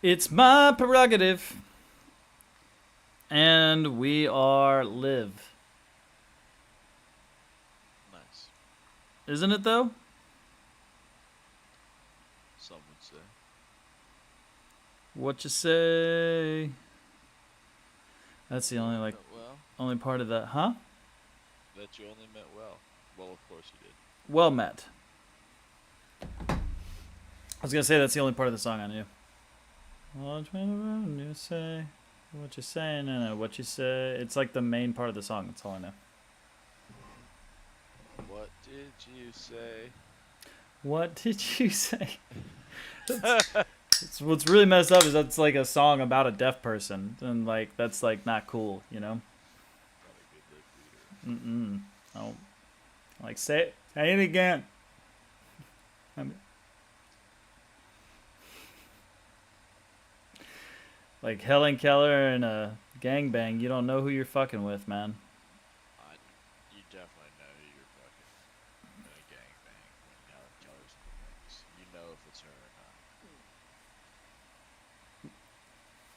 It's my prerogative. And we are live. Nice. Isn't it though? Some would say. What you say? That's the You only only like meant well. only part of that, huh? That you only meant well. Well, of course you did. Well met. I was gonna say that's the only part of the song I knew. What you say? What you say? No, what you say? It's like the main part of the song. That's all I know. What did you say? What did you say? It's, what's really messed up is that's like a song about a deaf person, and like that's like not cool, you know. Not a good lip reader. Mm-mm. Oh, like say it again. I mean, like Helen Keller and a gangbang. You don't know who you're fucking with, man. I, you definitely know who you're fucking in a gangbang when Helen Keller's in the mix. You know if it's her or not.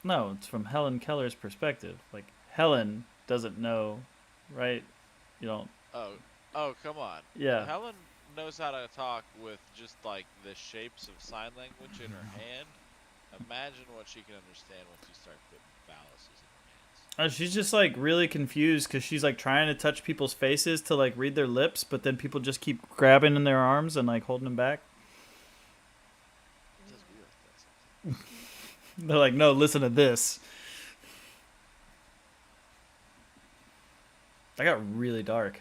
No, it's from Helen Keller's perspective. Like Helen doesn't know, right? You don't. Oh, oh, come on. Yeah. Helen knows how to talk with just like the shapes of sign language in her hand. Imagine what she can understand once you start putting phalluses in her hands. She's just like really confused because she's like trying to touch people's faces to like read their lips, but then people just keep grabbing in their arms and like holding them back. It does be like that sometimes. They're like, no, listen to this. That got really dark.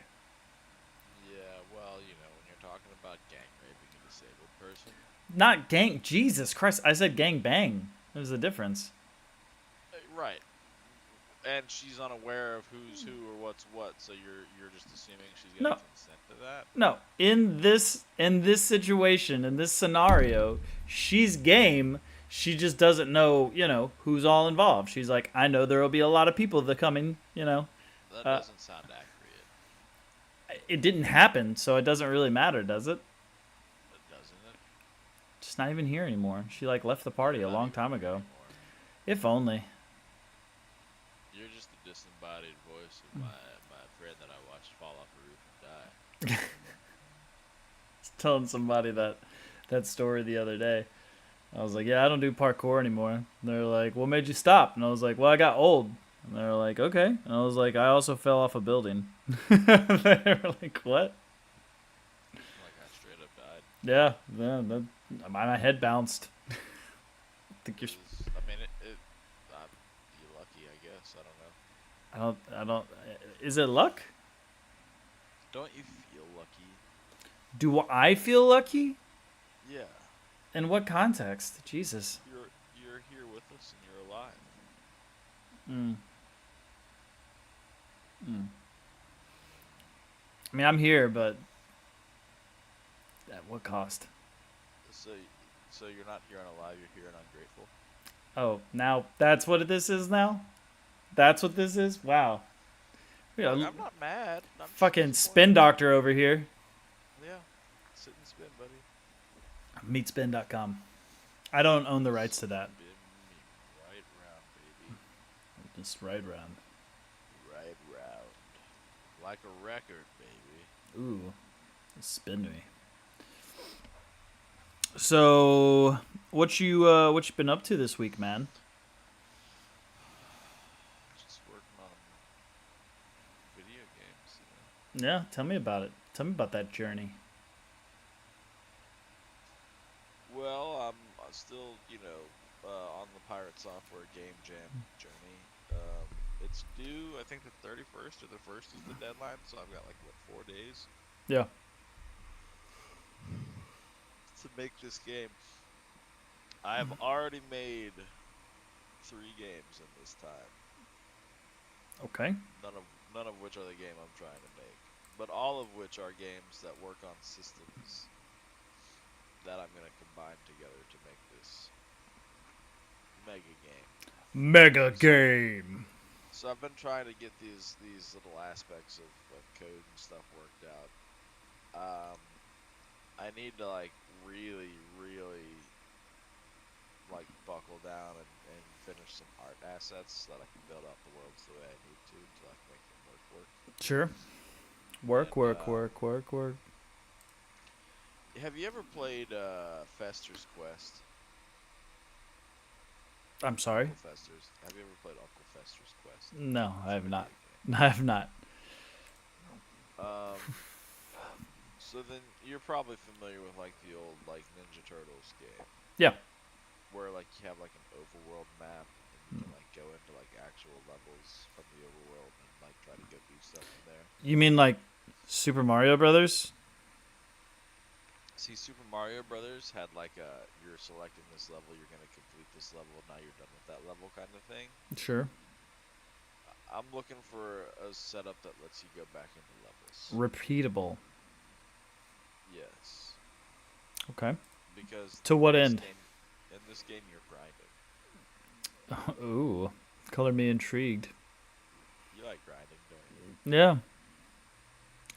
Yeah, well, when you're talking about gang raping a disabled person. Not gang. Jesus Christ! I said gang bang. There's a difference. Right. And she's unaware of who's who or what's what, so you're just assuming she's gonna No, consent to that. no. In this situation, in this scenario, she's game. She just doesn't know, who's all involved. She's like, I know there will be a lot of people that coming. That Uh, doesn't sound accurate, it didn't happen, so it doesn't really matter, does it? doesn't it? She's not even here anymore. She like left the party You're a not long even time here ago. anymore. If only. You're just the disembodied voice of my friend that I watched fall off a roof and die. Telling somebody that story the other day. I was like, yeah, I don't do parkour anymore. And they're like, what made you stop? And I was like, well, I got old. And they're like, okay. And I was like, I also fell off a building. They were like, what? Like I straight up died. Yeah, my head bounced. I think you're. I mean, you lucky, I guess. I don't know. I don't. Is it luck? Don't you feel lucky? Do I feel lucky? Yeah. In what context? Jesus. You're here with us and you're alive. Mm. Mm. I mean, I'm here, but at what cost? So so you're unalive. You're here and ungrateful. Oh, now that's what this is now? That's what this is? Wow. Look, Yeah, I'm not mad. I'm just fucking spin disappointed. doctor over here. Yeah. Sit and spin, buddy. Meetspin.com. I don't own the rights to that. Spin me right round, baby. Just right around. Right round. Like a record, baby. Ooh, spin me. So, what you been up to this week, man? Just working on video games. Yeah, tell me about it. Tell me about that journey. Well, I'm still, on the Pirate Software Game Jam journey. It's due, I think, the 31st or the 1st is the deadline, so I've got, 4 days Yeah. to make this game. I have already made 3 games in this time. Okay. None of which are the game I'm trying to make, but all of which are games that work on systems that I'm gonna combine together to make this mega game. Mega So, game. so I've been trying to get these little aspects of code and stuff worked out. I need to really, really buckle buckle down and finish some art assets so that I can build out the worlds the way I need to like make them work. Sure. Work, And work, work, work, work. have you ever played Fester's Quest? I'm sorry. Uncle Fester's. Have you ever played Uncle Fester's Quest? No, I It's a have not. video game. I have not. So then you're probably familiar with like the old like Ninja Turtles game, Yeah. where like you have like an overworld map and you can like go into like actual levels from the overworld and like try to go do stuff in there. You mean like Super Mario Brothers? See, Super Mario Brothers had like a you're selecting this level, you're gonna complete this level, now you're done with that level kind of thing. Sure. I'm looking for a setup that lets you go back into levels. Repeatable. Yes, Okay. because To what this end? in this game, you're grinding. Ooh. Color me intrigued. You like grinding, don't you?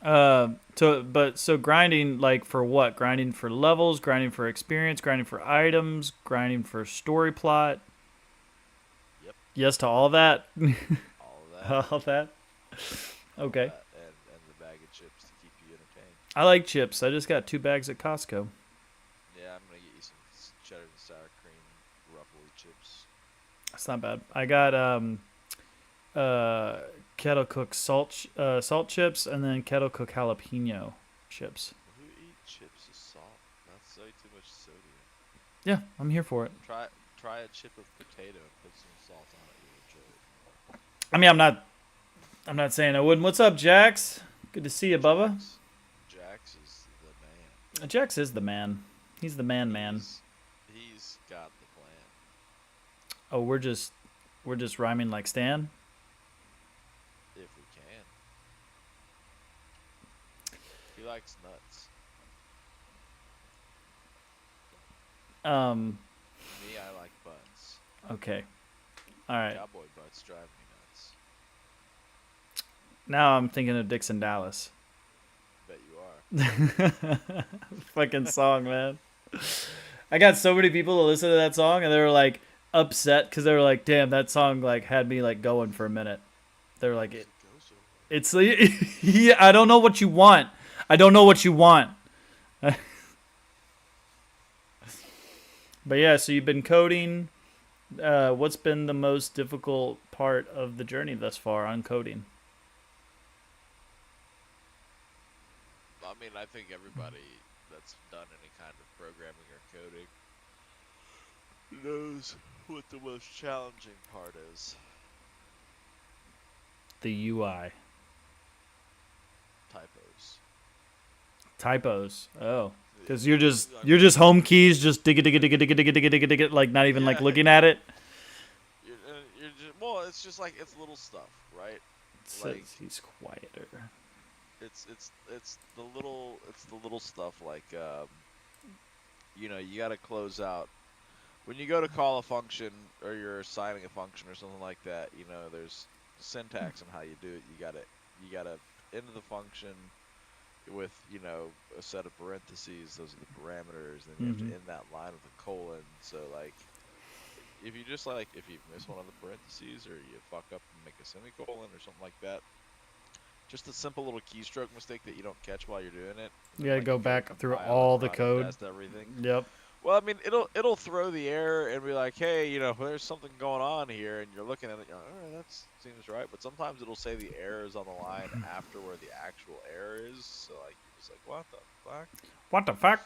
Yeah. So grinding like for what? Grinding for levels, grinding for experience, grinding for items, grinding for story plot. Yep. Yes to all that. All of that. All that. All Okay. that, and the bag of chips to keep you entertained. I like chips. I just got 2 bags at Costco. Yeah, I'm gonna get you some cheddar and sour cream ruffly chips. That's not bad. I got kettle cooked salt chips and then kettle cooked jalapeno chips. Who eat chips with salt? That's way too much sodium. Yeah, I'm here for it. Try a chip of potato and put some salt on it. You'll enjoy it. I mean, I'm not saying I wouldn't. What's up, Jax? Good to see you, Bubba. Jax is the man. Jax is the man. He's the man. He's got the plan. Oh, we're just rhyming like Stan. If we can. He likes nuts. Me, I like butts. Okay. All right. Cowboy butts drive me nuts. Now I'm thinking of Dixon Dallas. Bet you are. Fucking song, man. I got so many people to listen to that song, and they were like upset because they were like, "Damn, that song like had me like going for a minute." They were like, "It's like, yeah, I don't know what you want. I don't know what you want." But yeah, so you've been coding. What's been the most difficult part of the journey thus far on coding? I mean, I think everybody that's done any kind of programming or coding knows what the most challenging part is. The UI. Typos. Oh, because you're just home keys, just dig it, like not even like looking at it. You're just, well, it's just like it's little stuff, right? It says he's quieter. It's the little stuff like you know, you got to close out when you go to call a function or you're assigning a function or something like that. You know, there's syntax on how you do it. You gotta end the function with, you know, a set of parentheses. Those are the parameters. Then you have to end that line with a colon. So like, if you just like if you miss one of the parentheses or you fuck up and make a semicolon or something like that, just a simple little keystroke mistake that you don't catch while you're doing it. You gotta go back through all the code. Test everything. Yep. Well, I mean, it'll throw the error and be like, hey, you know, there's something going on here, and you're looking at it, you're like, all right, that seems right. But sometimes it'll say the error is on the line after where the actual error is. So like, you're just like, what the fuck? What the fuck?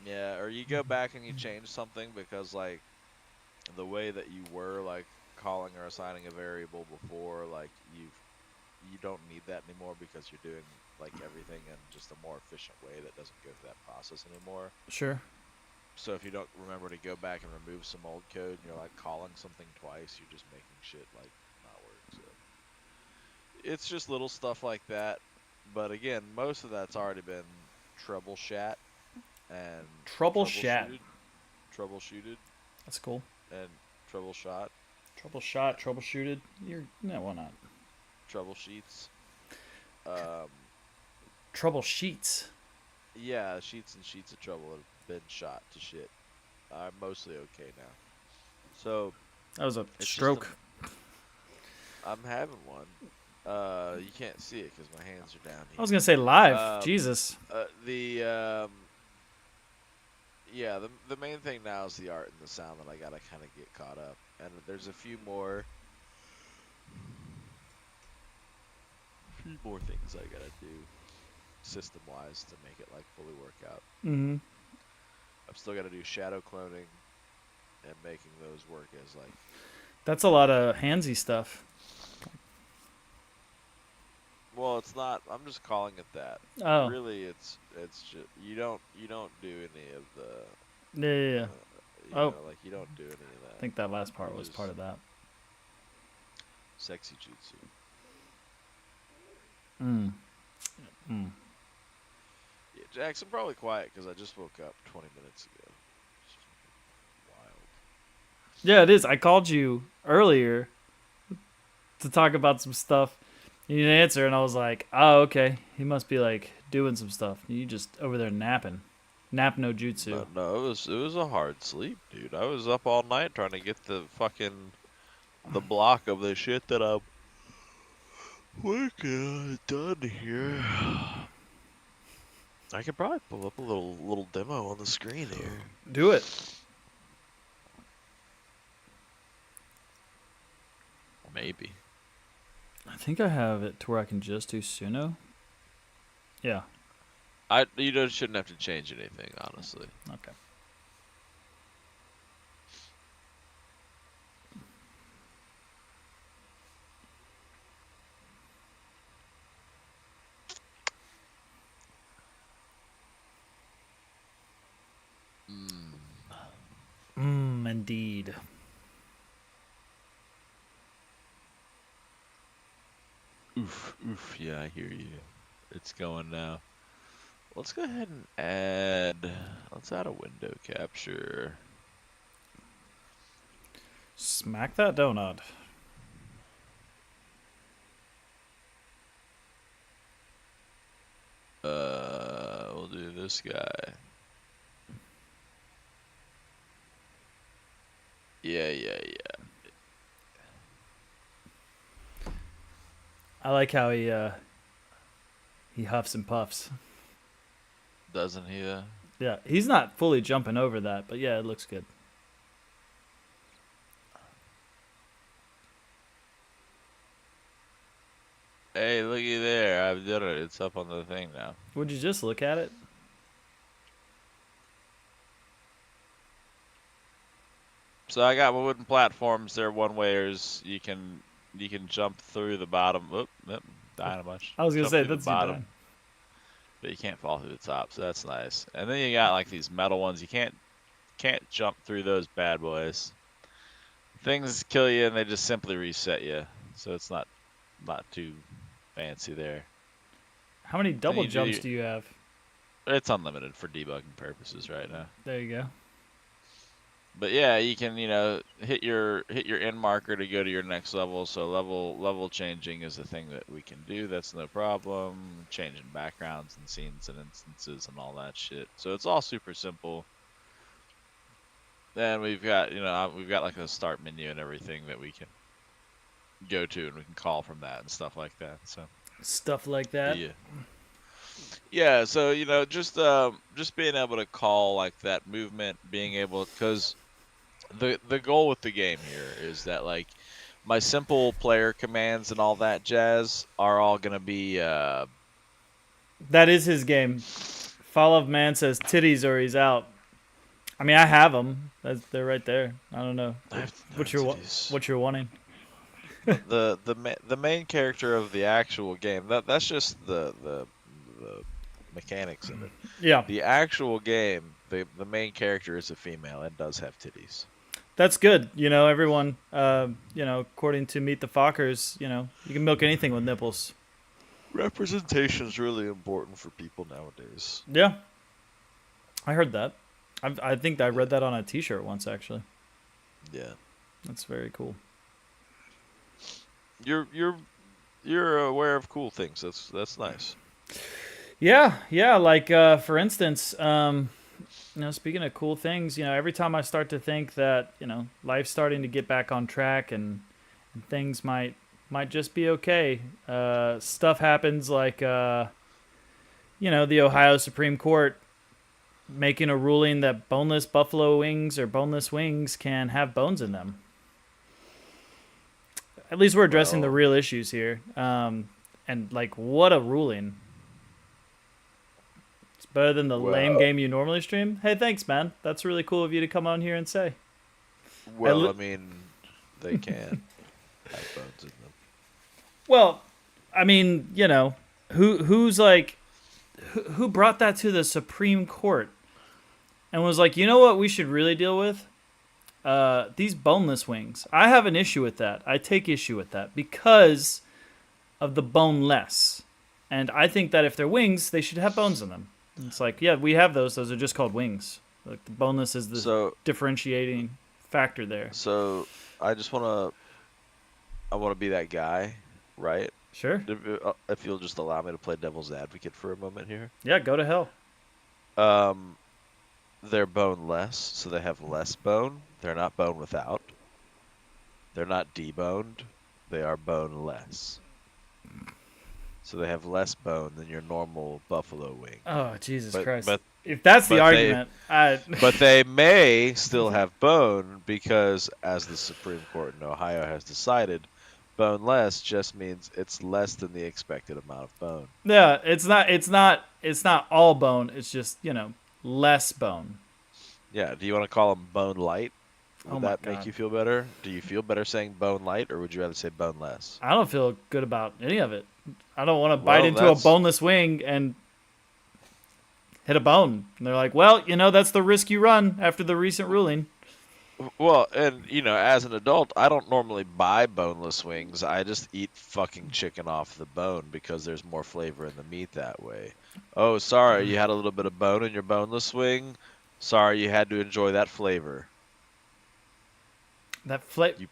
Yeah, or you go back and you change something because like the way that you were like calling or assigning a variable before, like you don't need that anymore because you're doing like everything in just a more efficient way that doesn't go through that process anymore. Sure. So if you don't remember to go back and remove some old code and you're like calling something twice, you're just making shit like not work. So it's just little stuff like that. But again, most of that's already been troubleshoot and Troubleshot. troubleshooted That's cool. and troubleshot. Troubleshooted. No, why not? Troublesheets. Trouble sheets. Yeah, sheets and sheets of trouble have been shot to shit. I'm mostly okay now. So That was a it's just stroke. I'm having one. You can't see it because my hands are down I was here. gonna say live. Um, Jesus. the yeah, the main thing now is the art and the sound that I gotta kind of get caught up. And there's a few more things I gotta do system wise to make it like fully work out. Mm-hmm. I've still gotta do shadow cloning and making those work as like. That's a lot of handsy stuff. Well, it's not. I'm just calling it that. Oh. Really, it's just you don't do any of the Yeah, yeah, yeah. Oh, like you don't do any of I that. think that last You part was part just of that. sexy jutsu. Mm. Mm. Yeah, Jackson probably quiet because I just woke up 20 minutes ago. It's wild. Yeah, it is. I called you earlier to talk about some stuff. You didn't answer, and I was like, "Oh, okay. He must be like doing some stuff. You just over there napping, nap no jutsu." No, it was a hard sleep, dude. I was up all night trying to get the block of the shit that I'm working on done here. I could probably pull up a little demo on the screen here. Do it. Maybe. I think I have it to where I can just do Suno. Yeah. Shouldn't have to change anything, honestly. Okay. Mm. Indeed. Oof. Yeah, I hear you. It's going now. Let's go ahead and add. Let's add a window capture. Smack that donut. We'll do this guy. Yeah. I like how he huffs and puffs. Doesn't he? Yeah, he's not fully jumping over that, but yeah, it looks good. Hey, looky there. I've done it. It's up on the thing now. Would you just look at it? So I got my wooden platforms. They're one-wayers. You can jump through the bottom. Oop, dying a bunch. I was gonna Jump say through the that's your bottom, time. but you can't fall through the top. So that's nice. And then you got like these metal ones. You can't jump through those bad boys. Things kill you and they just simply reset you. So it's not too fancy there. How many Then double you jumps do you have? It's unlimited for debugging purposes right now. There you go. But yeah, you can hit your end marker to go to your next level. So level changing is a thing that we can do. That's no problem. Changing backgrounds and scenes and instances and all that shit. So it's all super simple. Then we've got like a start menu and everything that we can go to and we can call from that and stuff like that. So Stuff like that. yeah. So just being able to call like that movement, being able because the goal with the game here is that like my simple player commands and all that jazz are all gonna be That is his game. Fall of Man says titties or he's out. I mean, I have them. They're right there. I don't know what you're wanting. the main character of the actual game. That's just the mechanics of it. Yeah, The actual game, the main character is a female and does have titties. that's good. Everyone. According to Meet the Fockers, you can milk anything with nipples. Representation is really important for people nowadays. Yeah, I heard that. I think I read that on a T-shirt once, actually. Yeah. That's very cool. You're aware of cool things. That's nice. Yeah. Like for instance, Speaking of cool things, every time I start to think that, life's starting to get back on track and things might just be okay, stuff happens like, the Ohio Supreme Court making a ruling that boneless buffalo wings or boneless wings can have bones in them. At least we're addressing the Well, real issues here. And like, what a ruling! It's better than the lame well, game you normally stream. Hey, thanks, man. That's really cool of you to come on here and say. well. I mean, they can have bones in them. Well, I mean, who's like, who brought that to the Supreme Court and was like, you know what, we should really deal with these boneless wings. I have an issue with that. I take issue with that because of the boneless, and I think that if they're wings, they should have bones in them. It's like, yeah, we have those. Those are just called wings. Like the boneless is the So, differentiating factor there. so I just I want to be that guy, right? Sure. If you'll just allow me to play devil's advocate for a moment here. Yeah, go to hell. Um, they're boneless, so they have less bone. They're not bone without. They're not deboned. They are boneless. So they have less bone than your normal buffalo wing. Oh, Jesus But Christ. but If that's the but they argument, I but they may still have bone because, as the Supreme Court in Ohio has decided, boneless just means it's less than the expected amount of bone. yeah, it's not all bone. It's just, less bone. Yeah, do you want to call them bone light? Oh Would my that make God. you feel better? Do you feel better saying bone light, or would you rather say bone less? I don't feel good about any of it. I don't want to bite Well, into a that's boneless wing and hit a bone. And they're like, well, that's the risk you run after the recent ruling. well, and as an adult, I don't normally buy boneless wings. I just eat fucking chicken off the bone because there's more flavor in the meat that way. Oh, sorry, you had a little bit of bone in your boneless wing. Sorry, you had to enjoy that flavor. That flavor. You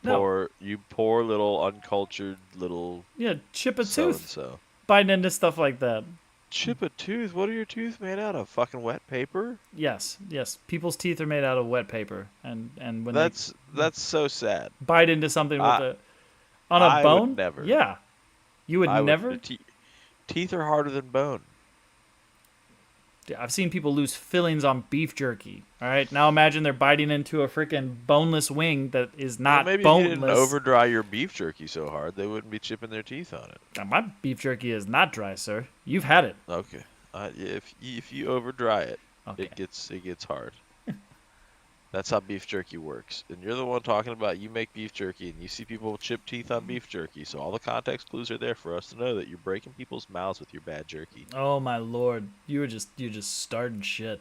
No. poor little uncultured little Yeah, chip a so and tooth so. biting into stuff like that. Chip a tooth? What are your teeth made out of? Fucking wet paper? Yes, yes. People's teeth are made out of wet paper. And when they That's so sad. bite into something with I a on a I would bone, never. yeah. You would I would. never. Teeth are harder than bone. Yeah, I've seen people lose fillings on beef jerky. All right, now imagine they're biting into a freaking boneless wing that is Well, not maybe if you didn't boneless. over dry your beef jerky so hard, they wouldn't be chipping their teeth on it. Now, my beef jerky is not dry, sir. You've had it. Okay. Yeah, if you over dry it, Okay. it gets hard. That's how beef jerky works. And you're the one talking about you make beef jerky and you see people chip teeth on beef jerky. So all the context clues are there for us to know that you're breaking people's mouths with your bad jerky. Oh my lord, you're just starting shit.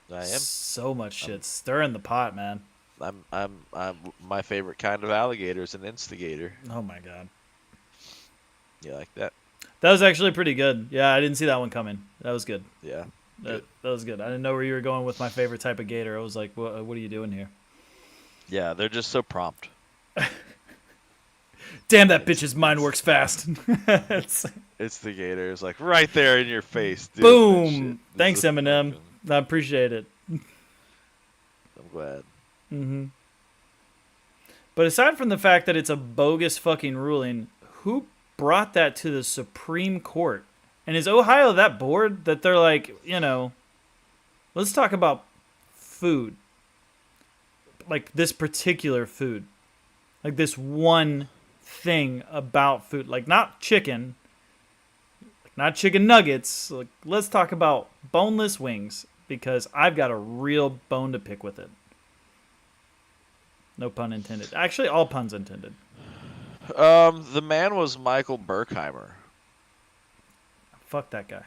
I am. So much I'm shit, stirring the pot, man. I'm my favorite kind of alligator is an instigator. Oh my god, You like that? that was actually pretty good. Yeah, I didn't see that one coming. That was good. Yeah. That was good. I didn't know where you were going with my favorite type of gator. I was like, what are you doing here? Yeah, they're just so prompt. Damn, that bitch's mind works fast. It's the gator. It's like right there in your face. Dude, Boom. that Thanks, shit. Eminem. I appreciate it. I'm glad. Mm-hmm. But aside from the fact that it's a bogus fucking ruling, who brought that to the Supreme Court? And is Ohio that bored that they're like, let's talk about food. Like this particular food. Like this one thing about food. Like not chicken. Like not chicken nuggets. Like let's talk about boneless wings because I've got a real bone to pick with it. No pun intended. Actually, all puns intended. The man was Michael Berkheimer. Fuck that guy.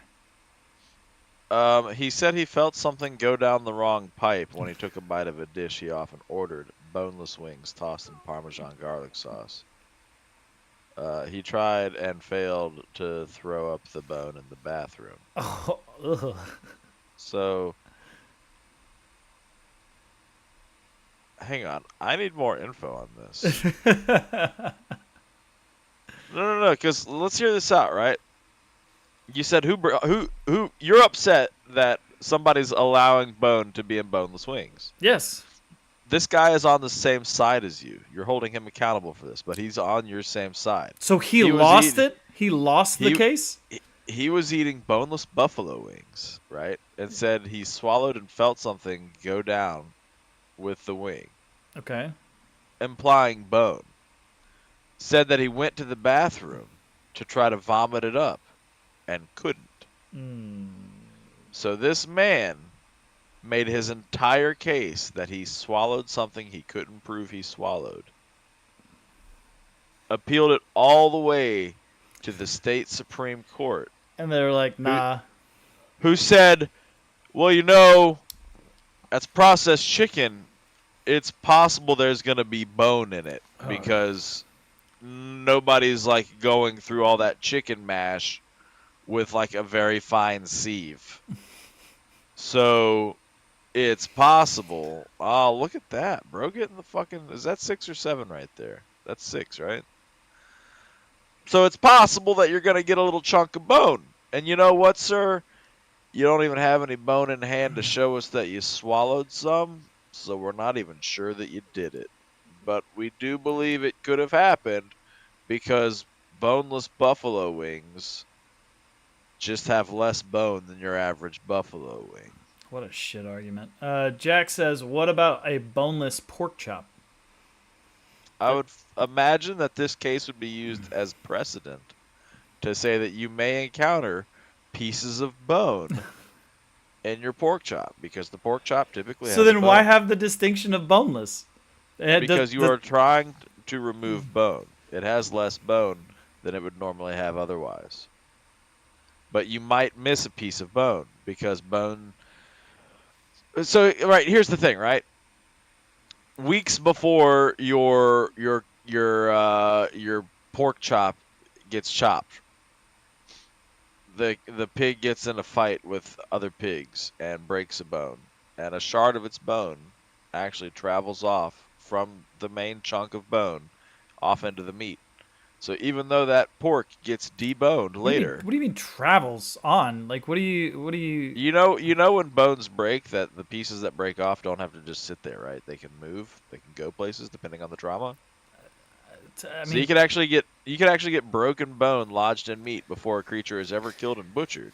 He said he felt something go down the wrong pipe when he took a bite of a dish he often ordered, boneless wings tossed in Parmesan garlic sauce. He tried and failed to throw up the bone in the bathroom. Oh, ugh. So, hang on. I need more info on this. No, because let's hear this out, right? You said who you're upset that somebody's allowing bone to be in boneless wings. Yes. This guy is on the same side as you. You're holding him accountable for this, but he's on your same side. So he He was lost eating. it. He lost the He case. he was eating boneless buffalo wings, right? And said he swallowed and felt something go down with the wing, Okay. implying bone. Said that he went to the bathroom to try to vomit it up and couldn't. Mm. So this man made his entire case that he swallowed something he couldn't prove he swallowed. Appealed it all the way to the state Supreme Court, And they were like, who, nah. who said, well, that's processed chicken. It's possible there's going to be bone in it because nobody's like going through all that chicken mash with like a very fine sieve. So it's possible. Oh, look at that, bro. Getting the fucking. Is that 6 or 7 right there? That's 6, right? So it's possible that you're going to get a little chunk of bone. And you know what, sir? You don't even have any bone in hand to show us that you swallowed some, so we're not even sure that you did it. But we do believe it could have happened because boneless buffalo wings just have less bone than your average buffalo wing. What a shit argument. Jack says, what about a boneless pork chop? I would imagine that this case would be used as precedent to say that you may encounter pieces of bone in your pork chop because the pork chop typically So has then bone. why have the distinction of boneless? Because you are trying to remove bone. It has less bone than it would normally have otherwise. But you might miss a piece of bone because bone. So right, here's the thing, right? Weeks before your pork chop gets chopped, the pig gets in a fight with other pigs and breaks a bone, and a shard of its bone actually travels off from the main chunk of bone off into the meat. So even though that pork gets deboned later, what do you mean travels on? Like, what do you? you know when bones break, that the pieces that break off don't have to just sit there, right? They can move, they can go places depending on the trauma. I So mean, you could actually get broken bone lodged in meat before a creature is ever killed and butchered.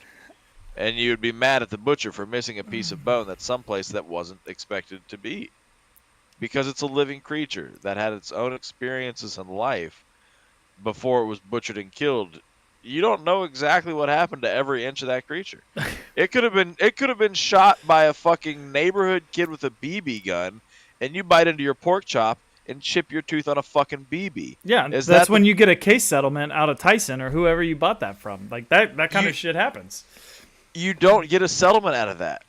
And you would be mad at the butcher for missing a piece of bone that's someplace that wasn't expected to be. Because it's a living creature that had its own experiences in life before it was butchered and killed. You don't know exactly what happened to every inch of that creature. It could have been shot by a fucking neighborhood kid with a BB gun, and you bite into your pork chop and chip your tooth on a fucking BB. yeah, Is that's that when you get a case settlement out of Tyson or whoever you bought that from. Like that kind of shit happens. You don't get a settlement out of that.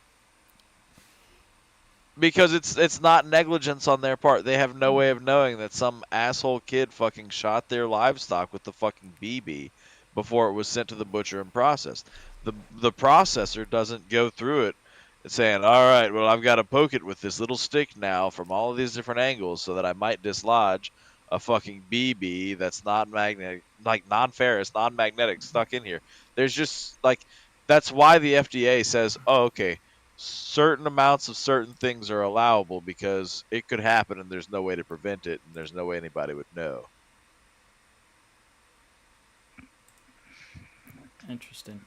Because it's not negligence on their part. They have no way of knowing that some asshole kid fucking shot their livestock with the fucking BB before it was sent to the butcher and processed. The processor doesn't go through it and saying, all right, well, I've got to poke it with this little stick now from all of these different angles so that I might dislodge a fucking BB that's not magnetic, like non-ferrous, non-magnetic stuck in here. There's just like, that's why the FDA says, oh, okay, certain amounts of certain things are allowable because it could happen and there's no way to prevent it and there's no way anybody would know. Interesting.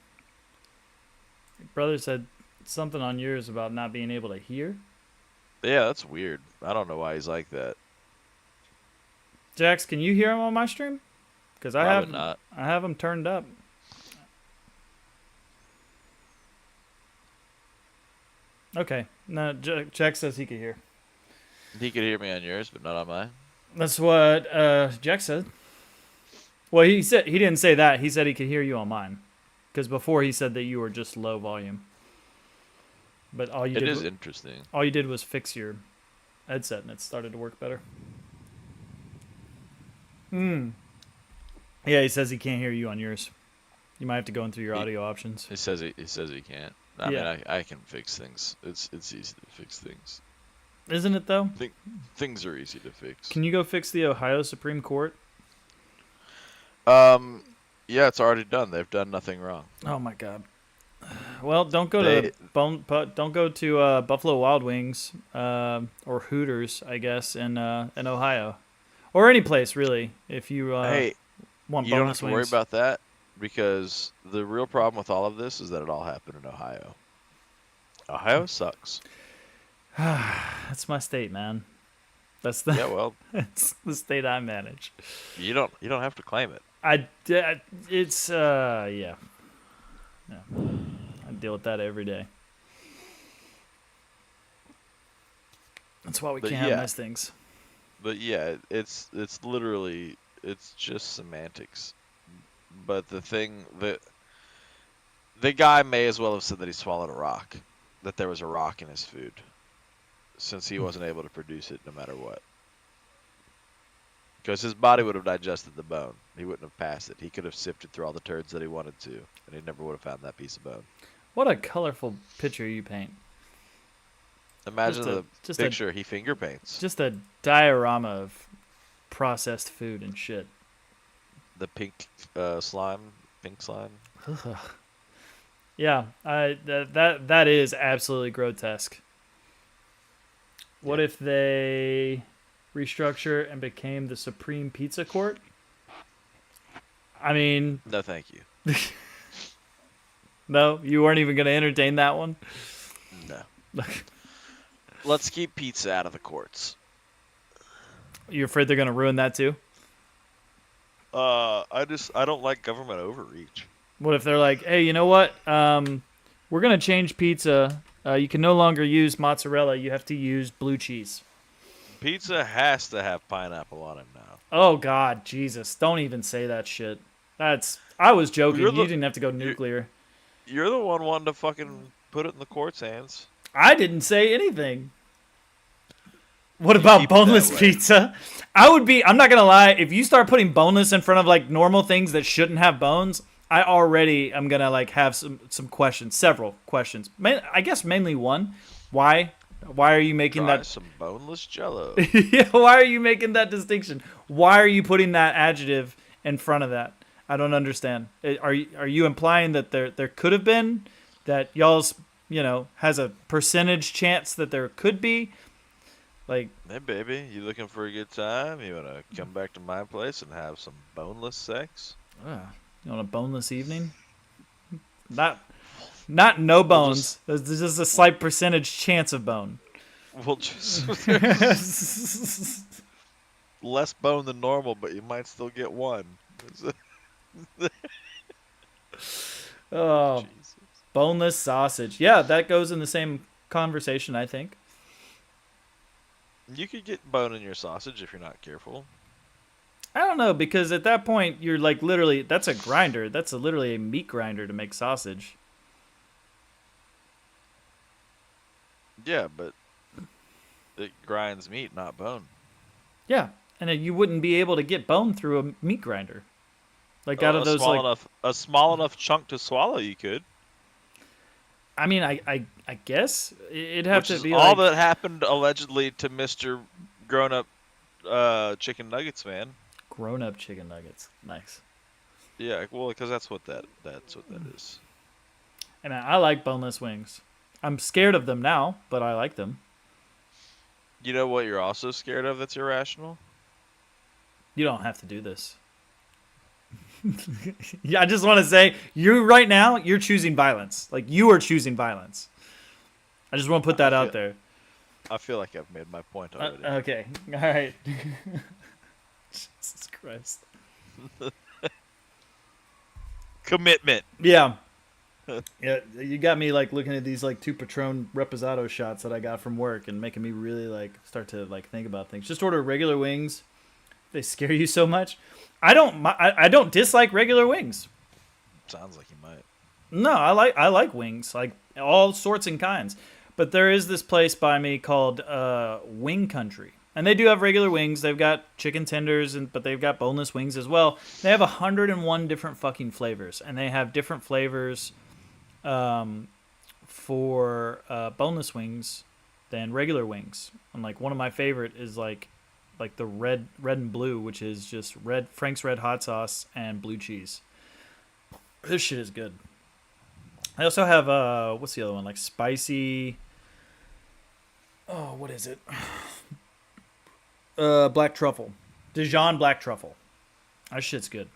Your brother said something on yours about not being able to hear. Yeah, that's weird. I don't know why he's like that. Jax, can you hear him on my stream? Because I have him turned up. Okay. No, Jack says he could hear. He could hear me on yours, but not on mine. That's what Jack said. Well, he didn't say that. He said he could hear you on mine. Because before he said that you were just low volume. But It is interesting. All you did was fix your headset and it started to work better. Yeah, he says he can't hear you on yours. You might have to go in through your audio options. He says he can't. I mean, I can fix things. It's easy to fix things. Isn't it though? Things are easy to fix. Can you go fix the Ohio Supreme Court? Yeah, it's already done. They've done nothing wrong. Oh my god. Well, don't go They to don't go to Buffalo Wild Wings or Hooters, I guess, in Ohio, or any place really. If you hey, want you don't have boneless to worry wings, about that because the real problem with all of this is that it all happened in Ohio. Ohio sucks. that's my state, man. That's the Yeah, well, that's the state I manage. you don't have to claim it. It's yeah. I deal with that every day. That's why we But can't have yeah, nice things. it's literally it's just semantics. But the guy may as well have said that he swallowed a rock, that there was a rock in his food, since he wasn't able to produce it no matter what. Because his body would have digested the bone. He wouldn't have passed it. He could have sifted through all the turds that he wanted to, and he never would have found that piece of bone. What a colorful picture you paint. Imagine Just a the just a picture he finger paints. just a diorama of processed food and shit. The pink slime. Ugh. Yeah, that is absolutely grotesque. What Yeah. if they restructure and became the Supreme Pizza Court? I mean, No, thank you. no, you weren't even going to entertain that one. No. Let's keep pizza out of the courts. You're afraid they're going to ruin that too? I don't like government overreach. What if they're like, hey, you know what? We're going to change pizza. You can no longer use mozzarella. You have to use blue cheese. Pizza has to have pineapple on it now. Oh, God, Jesus. Don't even say that shit. I was joking. You're You the didn't have to go nuclear. you're the one wanting to fucking put it in the court's hands. I didn't say anything. What You about keep it that boneless way. pizza? I'm not going to lie, if you start putting boneless in front of like normal things that shouldn't have bones, I already am going to like have some questions, several questions. I guess mainly one. Why? Why are you making Try that some boneless Jello. yeah, why are you making that distinction? Why are you putting that adjective in front of that? I don't understand. Are you implying that there could have been, that y'all's has a percentage chance that there could be? Like, Hey baby, you looking for a good time? You wanna come back to my place and have some boneless sex? you want a boneless evening? Not no We'll bones. There's just a slight percentage chance of bone. We'll just less bone than normal, but you might still get one. Oh, Jesus. boneless sausage. Yeah, that goes in the same conversation, I think. You could get bone in your sausage if you're not careful. I don't know, because at that point you're like literally, that's a grinder. That's literally a meat grinder to make sausage. Yeah, but it grinds meat, not bone. Yeah, and then you wouldn't be able to get bone through a meat grinder. Like out of those like A small enough chunk to swallow, you could. I mean, I guess it'd have Which to is be all like that happened allegedly to Mr. Grown Up Chicken Nuggets man. grown-up chicken nuggets. Nice. Yeah, well, because that's what that is. And I like boneless wings. I'm scared of them now, but I like them. You know what you're also scared of that's irrational? You don't have to do this. Yeah, I just want to say, you right now, you're choosing violence. Like, you are choosing violence. I just want to put that out there. I feel like I've made my point already. Okay. All right. Jesus Christ. Commitment. Yeah. Yeah, you got me like looking at these like 2 Patron Reposado shots that I got from work and making me really like start to like think about things. Just order regular wings. They scare you so much. I don't dislike regular wings. Sounds like you might. No, I like wings, like all sorts and kinds. But there is this place by me called Wing Country, and they do have regular wings. They've got chicken tenders, but they've got boneless wings as well. They have 101 different fucking flavors, and they have different flavors for boneless wings than regular wings. And like one of my favorite is like the red and blue, which is just Frank's Red Hot Sauce and blue cheese. This shit is good. I also have what's the other one? Like spicy. Oh, what is it? Black truffle, Dijon black truffle. That shit's good.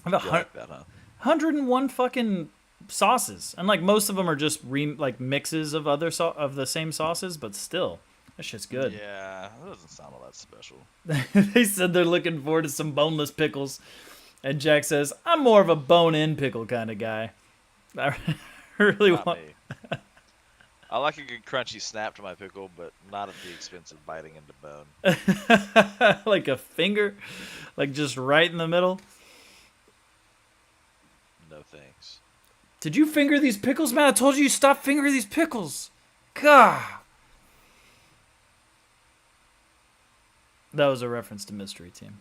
I have You like that, huh? 101 fucking sauces, and like most of them are just like mixes of of the same sauces, but still, that shit's good. Yeah, that doesn't sound all that special. They said they're looking forward to some boneless pickles, and Jack says, "I'm more of a bone-in pickle kind of guy. I really Not want." me. I like a good crunchy snap to my pickle, but not at the expense of biting into bone. Like a finger, like just right in the middle. No thanks. Did you finger these pickles, man? I told you stop fingering these pickles. God. That was a reference to Mystery Team.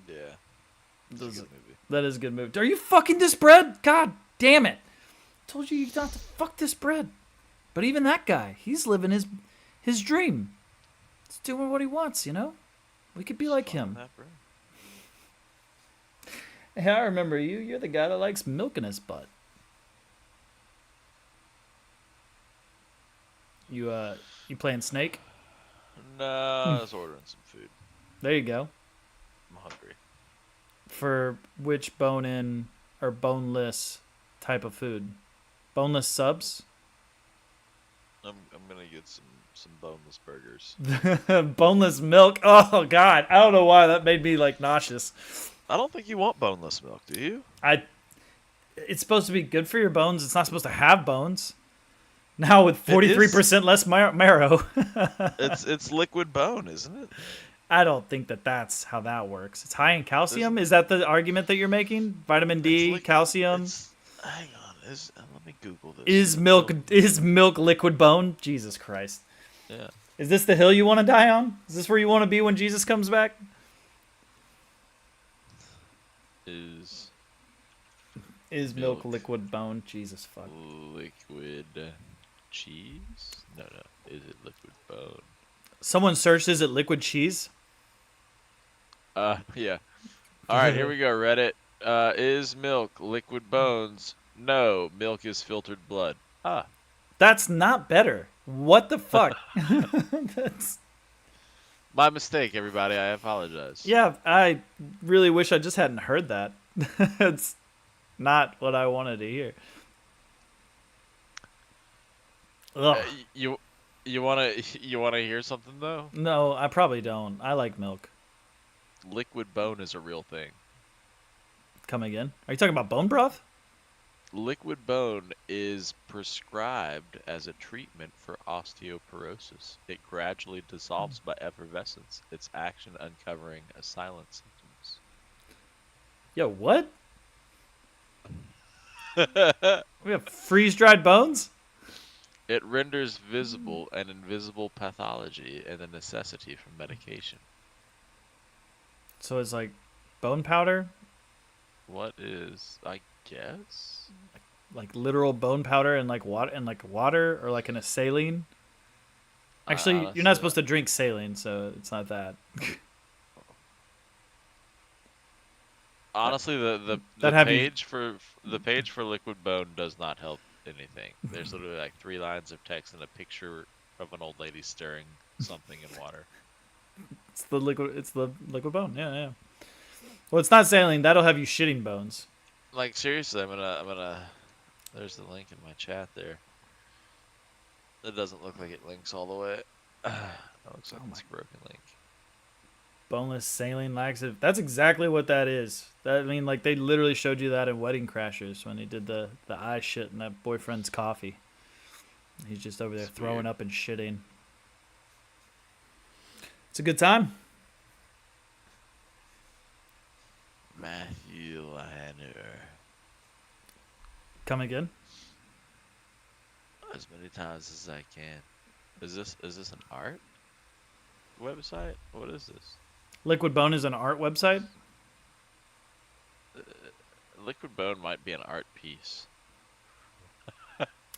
Yeah, it's a good movie. That is a good move. Are you fucking this bread? God damn it. I told you not to fuck this bread. But even that guy, he's living his dream. He's doing what he wants, you know? We could be like him. That, bro. Hey, I remember you. You're the guy that likes milk in his butt. You playing Snake? No, I was ordering some food. There you go. I'm hungry. For which bone-in or boneless type of food? Boneless subs? I'm gonna get some boneless burgers. Boneless milk? Oh, God. I don't know why that made me, like, nauseous. I don't think you want boneless milk, do you? It's supposed to be good for your bones. It's not supposed to have bones. Now with 43% less marrow. It's liquid bone, isn't it? I don't think that's how that works. It's high in calcium. Is that the argument that you're making? Vitamin D, calcium. Hang on, let me Google this. Is milk liquid bone? Jesus Christ. Yeah. Is this the hill you want to die on? Is this where you want to be when Jesus comes back? Is milk liquid bone? Jesus fuck. Liquid cheese? No. Is it liquid bone? Someone searched, is it liquid cheese? Yeah. All right, here we go. Reddit. Is milk liquid bones? No, milk is filtered blood. Ah. That's not better. What the fuck? That's... My mistake, everybody. I apologize. Yeah, I really wish I just hadn't heard that. It's not what I wanted to hear. Ugh. You wanna hear something though? No, I probably don't. I like milk. Liquid bone is a real thing. Come again? Are you talking about bone broth? Liquid bone is prescribed as a treatment for osteoporosis. It gradually dissolves by effervescence, its action uncovering silent symptoms. Yo, what? We have freeze-dried bones? It renders visible an invisible pathology and the necessity for medication. So it's like bone powder? What is, I guess? Like literal bone powder and like water or like in a saline? Actually, you're not supposed to drink saline, so it's not that. Honestly, the page for liquid bone does not help anything. There's literally like 3 lines of text and a picture of an old lady stirring something in water. It's the liquid bone. Yeah. Well, it's not saline. That'll have you shitting bones. Like seriously, I'm gonna. There's the link in my chat there. It doesn't look like it links all the way. It looks like it's a broken link. Boneless saline laxative. That's exactly what that is. I mean, like they literally showed you that in Wedding Crashers when they did the eye shit in that boyfriend's coffee. He's just over there throwing up and shitting. It's a good time. Matthew Lanner. Come again? As many times as I can. Is this an art website? What is this? Liquid Bone is an art website? Liquid Bone might be an art piece.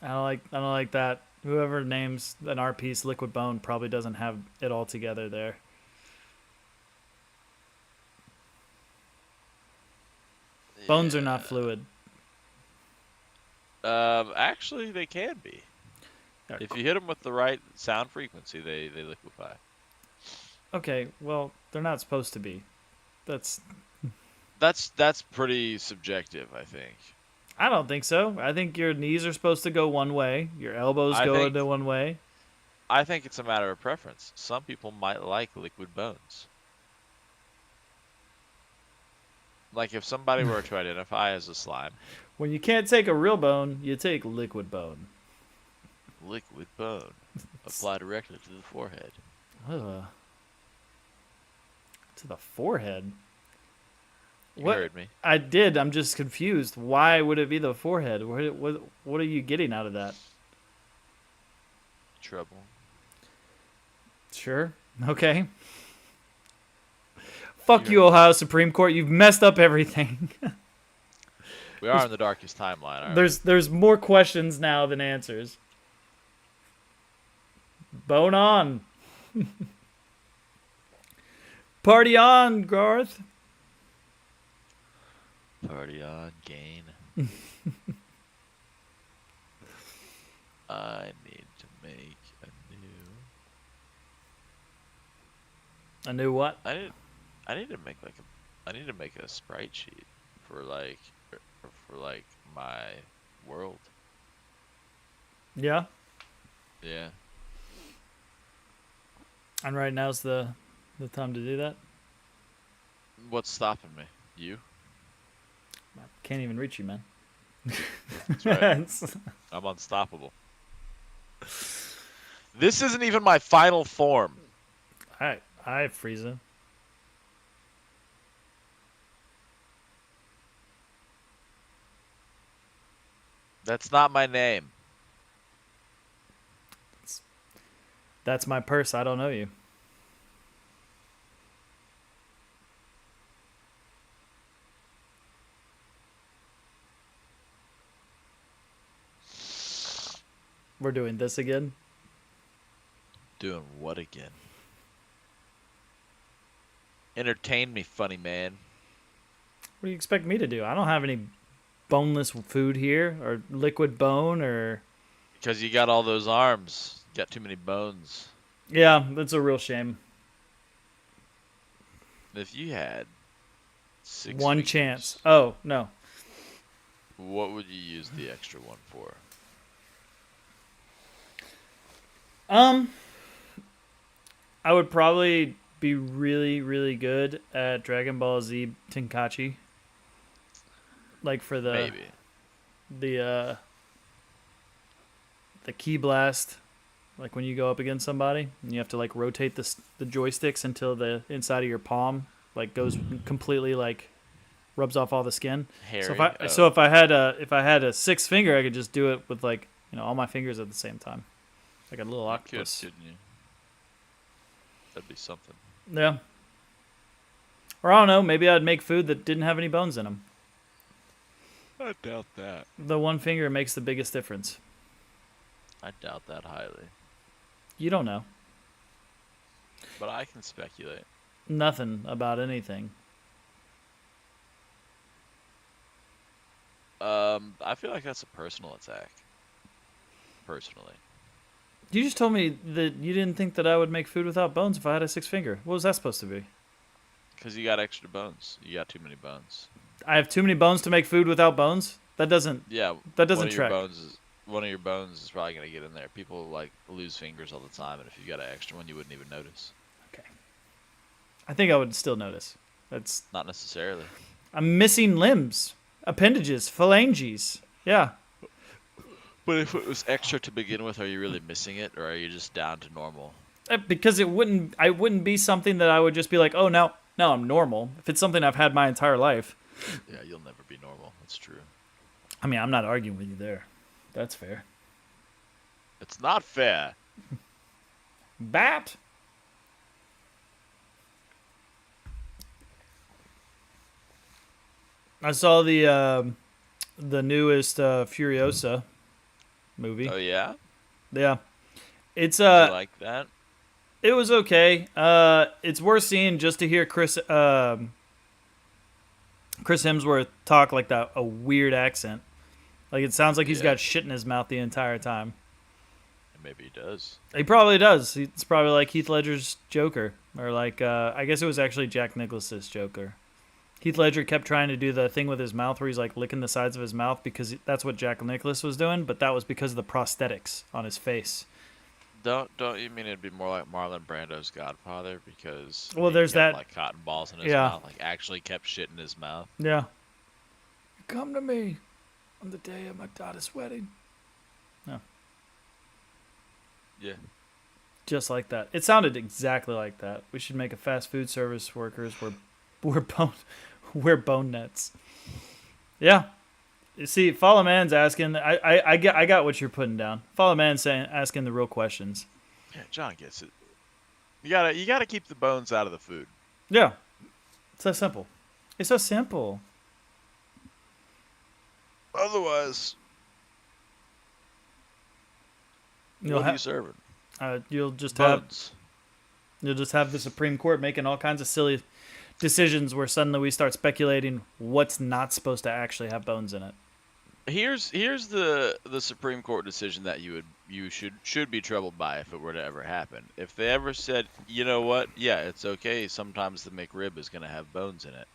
I don't like that. Whoever names an art piece Liquid Bone probably doesn't have it all together there. Bones are not fluid. Actually, they can be. Yeah, If you hit them with the right sound frequency, they liquefy. Okay, well, they're not supposed to be. That's. That's pretty subjective, I think. I don't think so. I think your knees are supposed to go one way, your elbows I go think into one way. I think it's a matter of preference. Some people might like liquid bones. Like if somebody were to identify as a slime, When you can't take a real bone, you take liquid bone. liquid bone, apply directly to the forehead. Ugh. To the forehead. You What? heard me. I did. I'm just confused. Why would it be the forehead? What are you getting out of that? Trouble. Sure. Okay. Fuck You you, heard me. Ohio Supreme Court. You've messed up everything. We are in the darkest timeline, aren't There's more questions now than answers. Bone on. Party on, Garth. we? Party on, gain. I need to make a new. I knew what? I need to make like a. I need to make a sprite sheet for like my world. Yeah. Yeah. And right now's the time to do that. What's stopping me? You? Can't even reach you, man. That's right. I'm unstoppable. This isn't even my final form. I have Frieza. That's not my name. That's my purse. I don't know you. We're doing this again. Doing what again? Entertain me, funny man. What do you expect me to do? I don't have any boneless food here, or liquid bone, or Because you got all those arms. You got too many bones. yeah, that's a real shame. If you had six One fingers, chance. Oh no. what would you use the extra one for? I would probably be really, really good at Dragon Ball Z Tenkaichi. Like for Maybe. the key blast, like when you go up against somebody and you have to like rotate the joysticks until the inside of your palm like goes completely like rubs off all the skin. Harry. So if I had a sixth finger, I could just do it with like all my fingers at the same time, like a little you octopus. couldn't you? That'd be something. Yeah. Or I don't know. Maybe I'd make food that didn't have any bones in them. I doubt that. The one finger makes the biggest difference. I doubt that highly. You don't know But I can speculate. nothing about anything. I feel like that's a personal attack. Personally. You just told me that you didn't think that I would make food without bones if I had a sixth finger. What was that supposed to be? Because you got extra bones. You got too many bones. I have too many bones to make food without bones? That doesn't Yeah. that doesn't track. One of your bones is probably gonna get in there. People like lose fingers all the time, and if you got an extra one, you wouldn't even notice. Okay. I think I would still notice. That's Not necessarily. I'm missing limbs, appendages, phalanges. Yeah. But if it was extra to begin with, are you really missing it, or are you just down to normal? Because I wouldn't be something that I would just be like, "Oh, now I'm normal." If it's something I've had my entire life. Yeah, you'll never be normal. That's true. I mean, I'm not arguing with you there. That's fair. It's not fair. Bat. I saw the newest Furiosa movie. Oh yeah, Yeah, it's you like that? it was okay. It's worth seeing just to hear Chris Hemsworth talk like that, a weird accent. Like, it sounds like he's Yeah. got shit in his mouth the entire time. And maybe he does. He probably does. It's probably like Heath Ledger's Joker. Or like, I guess it was actually Jack Nicklaus's Joker. Heath Ledger kept trying to do the thing with his mouth where he's like licking the sides of his mouth because that's what Jack Nicklaus was doing, but that was because of the prosthetics on his face. Don't you mean it'd be more like Marlon Brando's Godfather because Well, he there's kept, that- like cotton balls in his Yeah. mouth, like actually kept shit in his mouth. Yeah. Come to me on the day of my daughter's wedding. Yeah. Just like that. It sounded exactly like that. We should make a fast food service workers wear bone nets. Yeah. You see, Follow Man's asking. I got what you're putting down. Follow Man's asking the real questions. Yeah, John gets it. You gotta keep the bones out of the food. Yeah. It's so simple. It's so simple. Otherwise, You'll what are you serving? you'll just Bones. have the Supreme Court making all kinds of silly decisions where suddenly we start speculating what's not supposed to actually have bones in it. Here's the Supreme Court decision that you should be troubled by if it were to ever happen. If they ever said, you know what, yeah, it's okay. Sometimes the McRib is gonna have bones in it.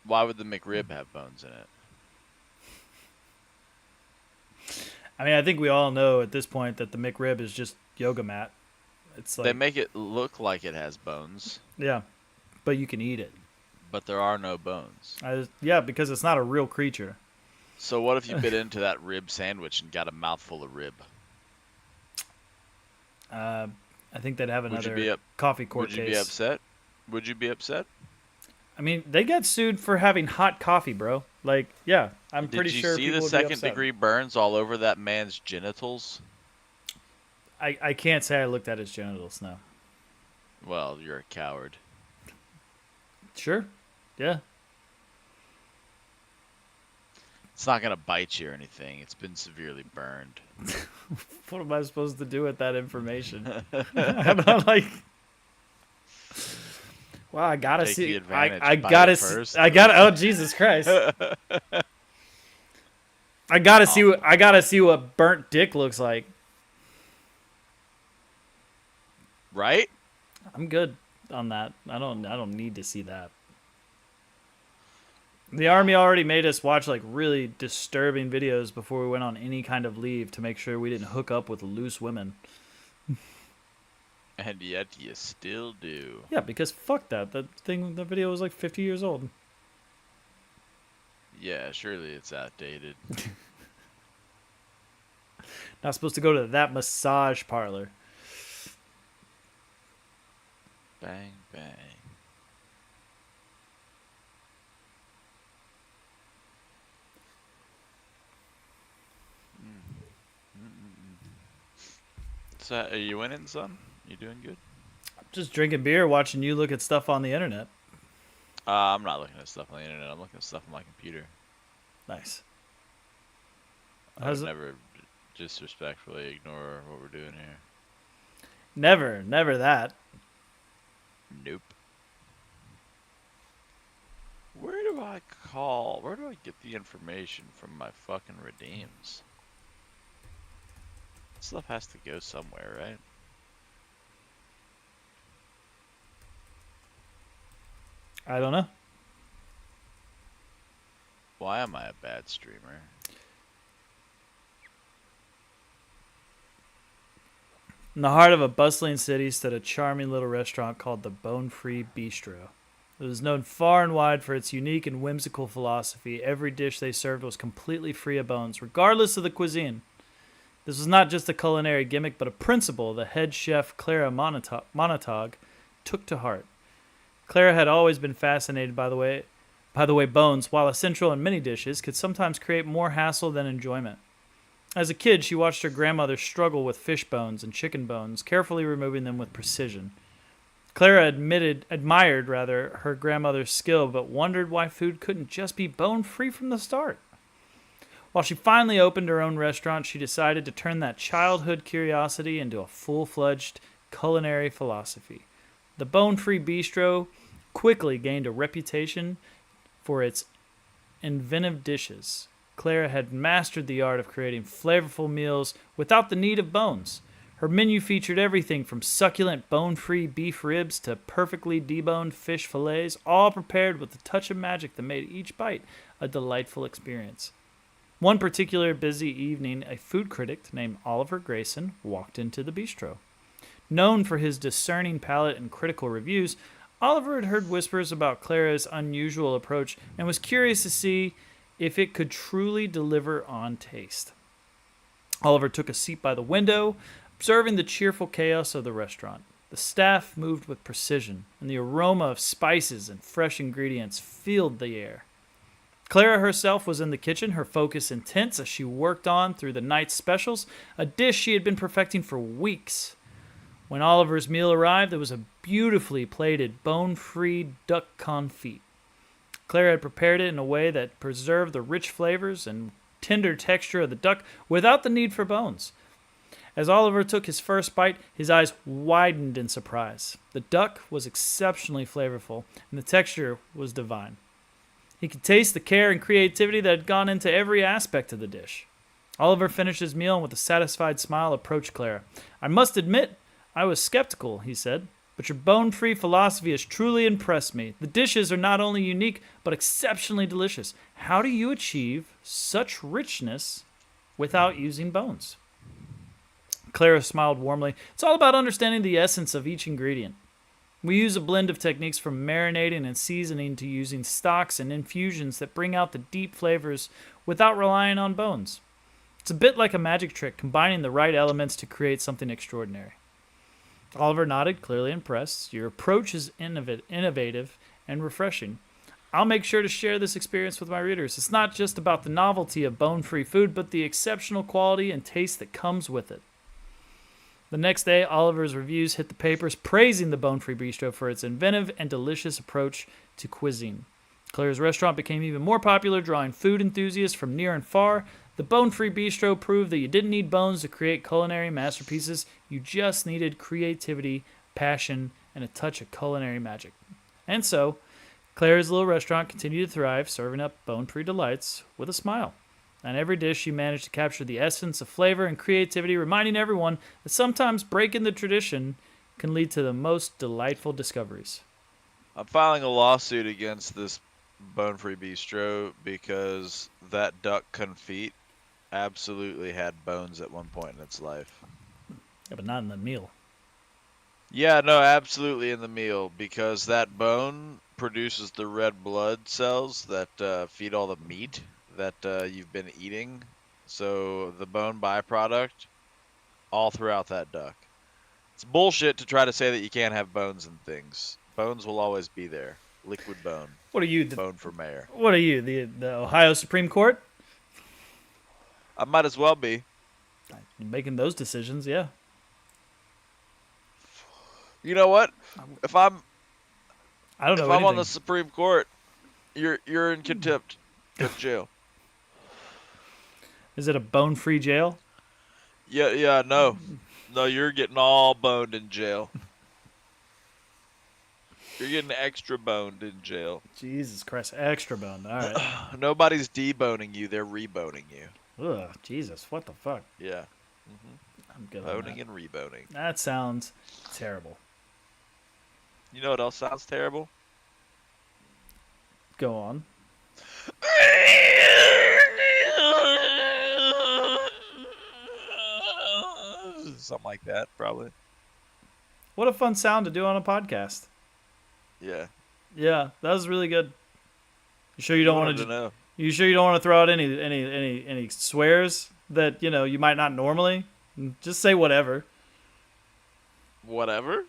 Why would the McRib have bones in it? I mean, I think we all know at this point that the McRib is just yoga mat. It's like, They make it look like it has bones, yeah, but you can eat it. but there are no bones. Yeah, because it's not a real creature. So what if you bit into that rib sandwich and got a mouthful of rib? I think they'd have Would you another be coffee court Would you case. be upset? Would you be upset? I mean, they got sued for having hot coffee, bro. Like, yeah, I'm pretty sure Did you see people the would be second upset. degree burns all over that man's genitals? I can't say I looked at his genitals, no. Well, you're a coward. Sure. Yeah. It's not gonna bite you or anything. It's been severely burned. What am I supposed to do with that information? I'm not like. Wow, I gotta Take see. the advantage, I bite gotta it see. first. I gotta. Oh Jesus Christ! I gotta see. I gotta see what burnt dick looks like. Right? I'm good on that. I don't need to see that. The army already made us watch like really disturbing videos before we went on any kind of leave to make sure we didn't hook up with loose women. And yet you still do. Yeah, because fuck that. The video was like 50 years old. Yeah, surely it's outdated. Not supposed to go to that massage parlor. Bang, bang. So, are you winning, son? You doing good? Just drinking beer, watching you look at stuff on the internet. I'm not looking at stuff on the internet. I'm looking at stuff on my computer. Nice. I How's would it? never disrespectfully ignore what we're doing here. Never that. Nope. Where do I call? Where do I get the information from my fucking redeems? Stuff has to go somewhere, right? I don't know. Why am I a bad streamer? In the heart of a bustling city stood a charming little restaurant called the Bone Free Bistro. It was known far and wide for its unique and whimsical philosophy. Every dish they served was completely free of bones, regardless of the cuisine. This was not just a culinary gimmick, but a principle the head chef Clara Montague took to heart. Clara had always been fascinated by the way bones, while essential in many dishes, could sometimes create more hassle than enjoyment. As a kid, she watched her grandmother struggle with fish bones and chicken bones, carefully removing them with precision. Clara admired her grandmother's skill, but wondered why food couldn't just be bone-free from the start. While she finally opened her own restaurant, she decided to turn that childhood curiosity into a full-fledged culinary philosophy. The Bone Free Bistro quickly gained a reputation for its inventive dishes. Clara had mastered the art of creating flavorful meals without the need of bones. Her menu featured everything from succulent bone-free beef ribs to perfectly deboned fish fillets, all prepared with a touch of magic that made each bite a delightful experience. One particular busy evening, a food critic named Oliver Grayson walked into the bistro. Known for his discerning palate and critical reviews, Oliver had heard whispers about Clara's unusual approach and was curious to see if it could truly deliver on taste. Oliver took a seat by the window, observing the cheerful chaos of the restaurant. The staff moved with precision, and the aroma of spices and fresh ingredients filled the air. Clara herself was in the kitchen, her focus intense as she worked on through the night's specials, a dish she had been perfecting for weeks. When Oliver's meal arrived, there was a beautifully plated, bone-free duck confit. Clara had prepared it in a way that preserved the rich flavors and tender texture of the duck without the need for bones. As Oliver took his first bite, his eyes widened in surprise. The duck was exceptionally flavorful, and the texture was divine. He could taste the care and creativity that had gone into every aspect of the dish. Oliver finished his meal and with a satisfied smile approached Clara. "I must admit, I was skeptical," he said, "but your bone-free philosophy has truly impressed me. The dishes are not only unique, but exceptionally delicious. How do you achieve such richness without using bones?" Clara smiled warmly. "It's all about understanding the essence of each ingredient. We use a blend of techniques from marinating and seasoning to using stocks and infusions that bring out the deep flavors without relying on bones. It's a bit like a magic trick, combining the right elements to create something extraordinary." Oliver nodded, clearly impressed. "Your approach is innovative and refreshing. I'll make sure to share this experience with my readers. It's not just about the novelty of bone-free food, but the exceptional quality and taste that comes with it." The next day, Oliver's reviews hit the papers, praising the Bone-Free Bistro for its inventive and delicious approach to cuisine. Claire's restaurant became even more popular, drawing food enthusiasts from near and far. The Bone-Free Bistro proved that you didn't need bones to create culinary masterpieces. You just needed creativity, passion, and a touch of culinary magic. And so, Claire's little restaurant continued to thrive, serving up bone-free delights with a smile. On every dish, she managed to capture the essence of flavor and creativity, reminding everyone that sometimes breaking the tradition can lead to the most delightful discoveries. I'm filing a lawsuit against this Bone-Free Bistro because that duck confit absolutely had bones at one point in its life. Yeah, but not in the meal. Yeah, no, absolutely in the meal, because that bone produces the red blood cells that feed all the meat that you've been eating. So the bone byproduct all throughout that duck. It's bullshit to try to say that you can't have bones and things. Bones will always be there. Liquid bone. What are you? Bone for mayor. What are you? The Ohio Supreme Court? I might as well be. You're making those decisions, yeah. You know what? If I'm I don't know. if I'm on anything. the Supreme Court, you're in contempt. Go to jail. Is it a bone-free jail? Yeah, no. No, you're getting all boned in jail. You're getting extra boned in jail. Jesus Christ, extra bone. All right. Nobody's deboning you, they're reboning you. Ugh, Jesus, what the fuck? Yeah. I'm good on Boning that. and reboning. That sounds terrible. You know what else sounds terrible? Go on. Something like that, probably. What a fun sound to do on a podcast. Yeah. Yeah, that was really good. You sure you don't want to? know? You sure you don't want to throw out any swears that you might not normally? Just say whatever. Whatever.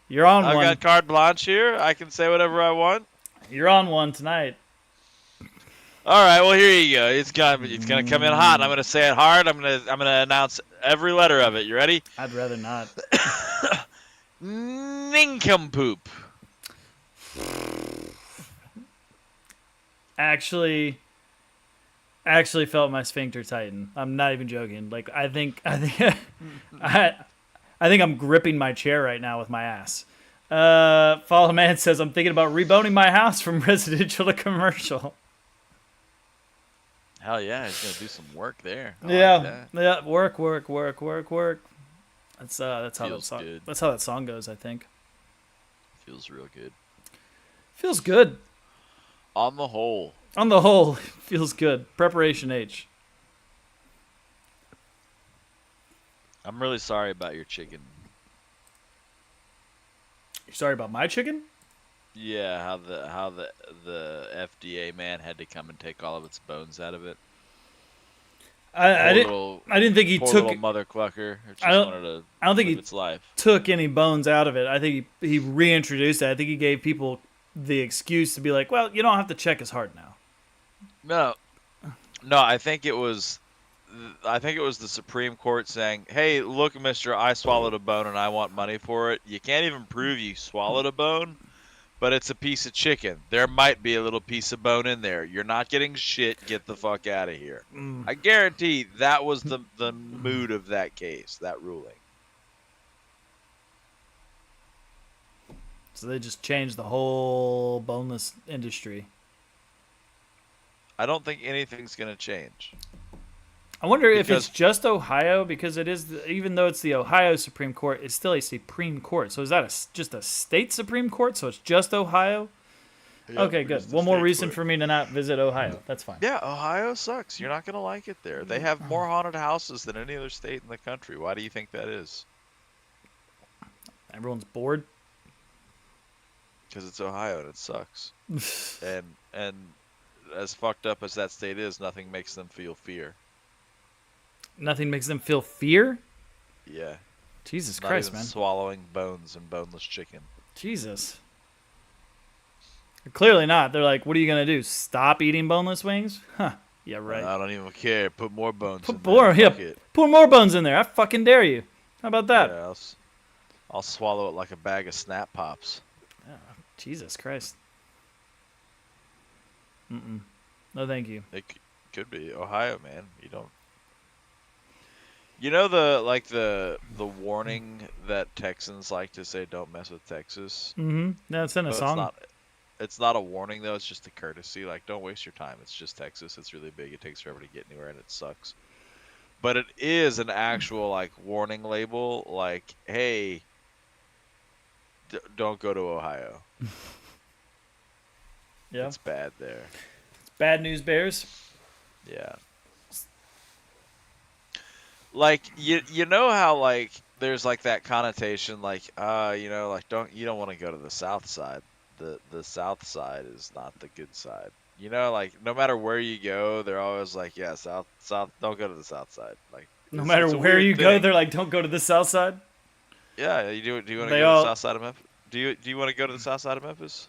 You're on I've one. got carte blanche here. I can say whatever I want. You're on one tonight. All right, well here you go. It's gonna come in hot. I'm gonna say it hard. I'm gonna announce every letter of it. You ready? I'd rather not. Nincompoop. Actually felt my sphincter tighten. I'm not even joking. Like I think I think I'm gripping my chair right now with my ass. Follow Man says, I'm thinking about reboning my house from residential to commercial. Hell yeah, he's gonna do some work there. I Yeah, like that. yeah. Work. That's how Feels good. that song goes. I think Feels real good. feels good On the whole, on the whole. Feels good. Preparation H. I'm really sorry about your chicken. You sorry about my chicken? Yeah, how the FDA man had to come and take all of its bones out of it. I didn't. Little, I didn't think he poor took. little mother clucker. It just I don't. wanted to I don't think live he its life. took any bones out of it. I think he reintroduced it. I think he gave people the excuse to be like, well, you don't have to check as hard now. No, no, I think it was the Supreme Court saying, "Hey, look, Mister, I swallowed a bone and I want money for it. You can't even prove you swallowed a bone, but it's a piece of chicken. There might be a little piece of bone in there. You're not getting shit. Get the fuck out of here." I guarantee that was the mood of that case, that ruling. So they just changed the whole boneless industry. I don't think anything's gonna change. I wonder if Because- it's just Ohio, because it is, even though it's the Ohio Supreme Court, it's still a Supreme Court. So is that just a state Supreme Court? So it's just Ohio? Okay, good. One more reason for me to not visit Ohio. That's fine. Yeah, Ohio sucks. You're not gonna like it there. They have more haunted houses than any other state in the country. Why do you think that is? Everyone's bored. Because it's Ohio and it sucks. and as fucked up as that state is, nothing makes them feel fear. Nothing makes them feel fear? Yeah. Jesus Not Christ, even man. swallowing bones and boneless chicken. Jesus. Clearly not. They're like, what are you going to do? Stop eating boneless wings? Huh. Yeah, right. I don't even care. Put more bones in Put more, there. Fuck yeah, it. put more bones in there. I fucking dare you. How about that? Yeah, I'll swallow it like a bag of Snap Pops. Jesus Christ. No, thank you. It could be Ohio, man. You don't. You know the warning that Texans like to say, "Don't mess with Texas." Mm-hmm. No, it's in a But song. It's not a warning though. It's just a courtesy. Like, don't waste your time. It's just Texas. It's really big. It takes forever to get anywhere, and it sucks. But it is an actual like warning label. Like, hey, don't go to Ohio. Yeah. It's bad there. Bad news bears. Yeah. Like you know how like there's like that connotation like like you don't want to go to the south side. The south side is not the good side. You know, like no matter where you go, they're always like, yeah, south don't go to the south side. Like No it's matter a where weird you go, thing. they're like, don't go to the south side. Yeah, do you want to They go to the all- south side of Memphis? Do you want to go to the south side of Memphis?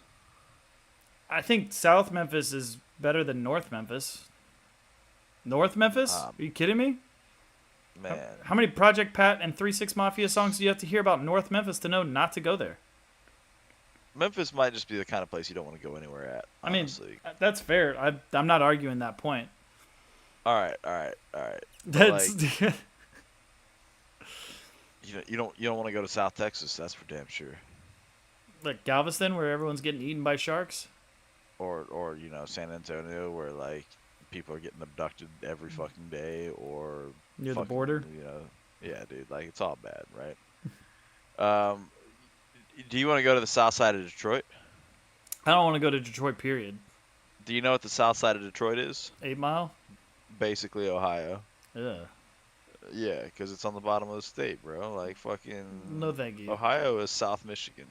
I think South Memphis is better than North Memphis. North Memphis? Are you kidding me? Man, How many Project Pat and 3-6 Mafia songs do you have to hear about North Memphis to know not to go there? Memphis might just be the kind of place you don't want to go anywhere at. I mean, Honestly. that's fair. I'm not arguing that point. All right. But, That's you don't want to go to South Texas. That's for damn sure. like Galveston, where everyone's getting eaten by sharks. Or San Antonio, where like people are getting abducted every fucking day, or Near the fucking, border? Yeah, dude, like it's all bad, right? Do you want to go to the south side of Detroit? I don't want to go to Detroit, period. Do you know what the south side of Detroit is? 8 Mile? Basically Ohio. Ugh. Yeah, because it's on the bottom of the state, bro. Like fucking. No, thank you. Ohio is South Michigan.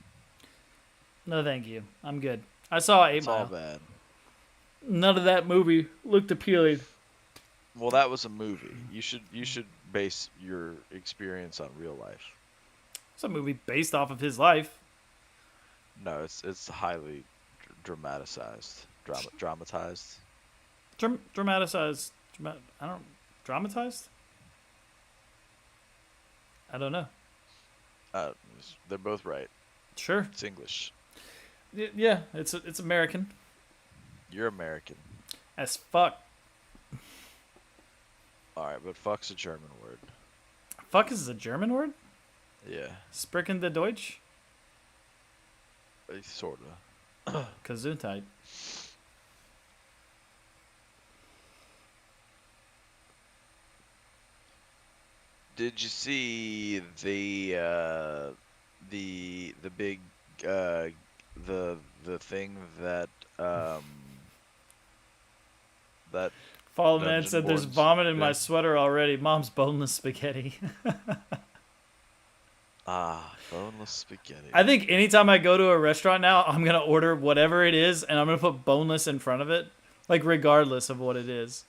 No, thank you. I'm good. I saw 8 It's all Mile. bad. None of that movie looked appealing. Well, that was a movie. You should base your experience on real life. It's a movie based off of his life. No, it's highly dramatized. Dramatized. Dramatized. Dramatized? I don't know. They're both right. Sure. It's English. Yeah, it's American. You're American. As fuck. All right, but fuck's a German word. Fuck is a German word? Yeah. Sprechen the Deutsch? Sorta. Gesundheit. Did you see the big uh the thing that that Follow Man Dungeon said, "There's Boards vomit in my thing? sweater already. Mom's boneless spaghetti." Boneless spaghetti. I think anytime I go to a restaurant now, I'm gonna order whatever it is, and I'm gonna put boneless in front of it, like regardless of what it is.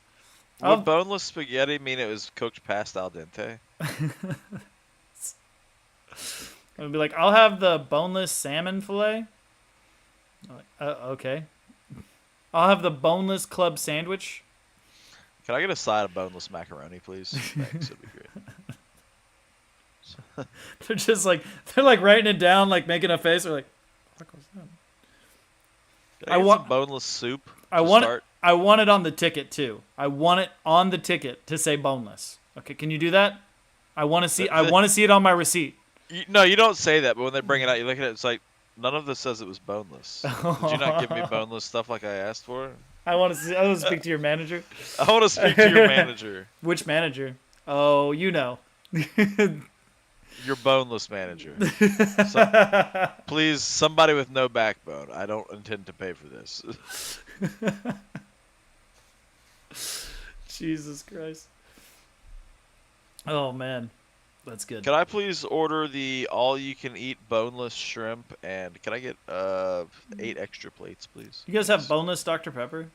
Would boneless spaghetti mean it was cooked past al dente? I'm gonna be like, I'll have the boneless salmon fillet. I'm like, okay. I'll have the boneless club sandwich. Can I get a side of boneless macaroni, please? Thanks, that'd be great. They're like writing it down, like making a face. They're like, what was that? Can I get some boneless soup to start? I want it on the ticket too. I want it on the ticket to say boneless. Okay, can you do that? I want to see it on my receipt. No, you don't say that, but when they bring it out, you look at it, it's like, none of this says it was boneless. Did you not give me boneless stuff like I asked for? I want to speak to your manager. I want to speak to your manager. Which manager? Oh, you know. Your boneless manager. Please, somebody with no backbone. I don't intend to pay for this. Jesus Christ. Oh, man. That's good. Can I please order the all-you-can-eat boneless shrimp, and can I get 8 extra plates, please? You guys have boneless Dr. Pepper?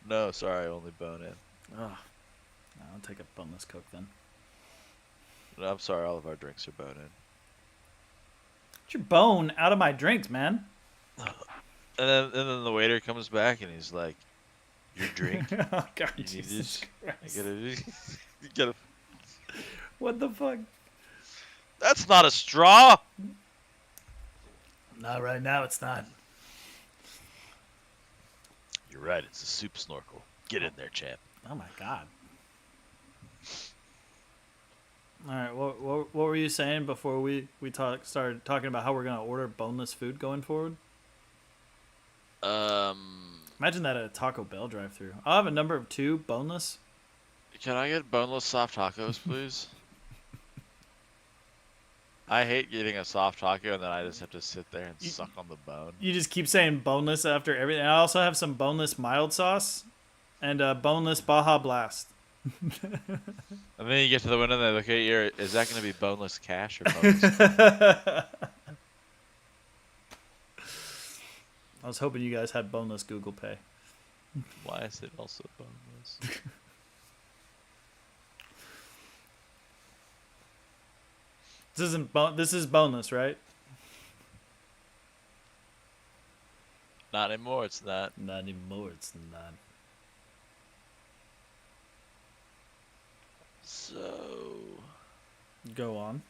No, sorry, only bone-in. Oh, I'll take a boneless Coke then. No, I'm sorry, all of our drinks are bone-in. Get your bone out of my drinks, man. And then the waiter comes back and he's like, "Your drink? Oh, God, You need Jesus this? Christ. You gotta. What the fuck? That's not a straw." Not right now, it's not. You're right. It's a soup snorkel. Get in there, champ. Oh my God. All right, what were you saying before we started talking about how we're gonna order boneless food going forward? Imagine that at a Taco Bell drive-thru. I'll have a number of 2 boneless. Can I get boneless soft tacos, please? I hate getting a soft taco and then I just have to sit there and suck on the bone. You just keep saying boneless after everything. I also have some boneless mild sauce and boneless Baja Blast. And then you get to the window and they look at you. Is that going to be boneless cash or boneless? I was hoping you guys had boneless Google Pay. Why is it also boneless? This is boneless, right? Not anymore. It's not. Not anymore. It's not. So. Go on.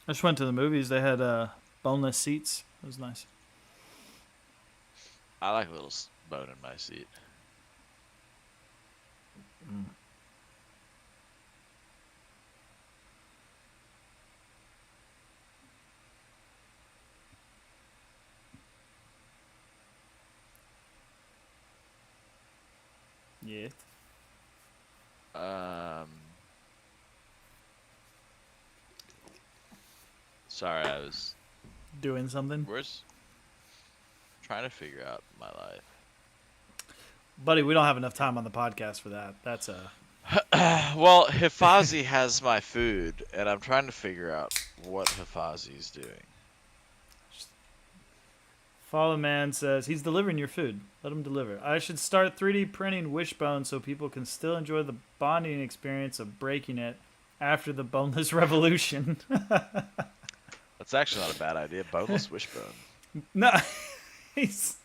I just went to the movies. They had boneless seats. It was nice. I like a little bone in my seat. Mm. Yeah. Sorry, I was Doing something? trying to figure out my life. Buddy, we don't have enough time on the podcast for that. That's Well, Hifazi has my food, and I'm trying to figure out what Hifazi's doing. Follow Man says he's delivering your food. Let him deliver. I should start 3D printing wishbone so people can still enjoy the bonding experience of breaking it after the boneless revolution. That's actually not a bad idea. Boneless wishbone. No, he's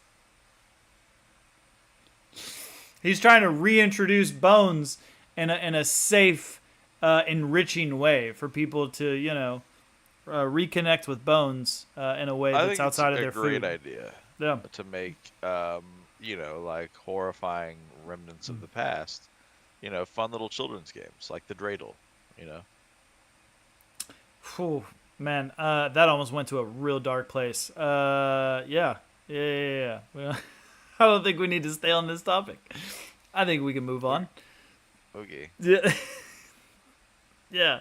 trying to reintroduce bones in a safe, enriching way for people to reconnect with bones in a way that's outside of their food. It's a great idea. Yeah. To make like horrifying remnants of the past. Fun little children's games like the dreidel. You know. Whew, man, that almost went to a real dark place. Yeah. Well, I don't think we need to stay on this topic. I think we can move on. Okay. Yeah. Yeah.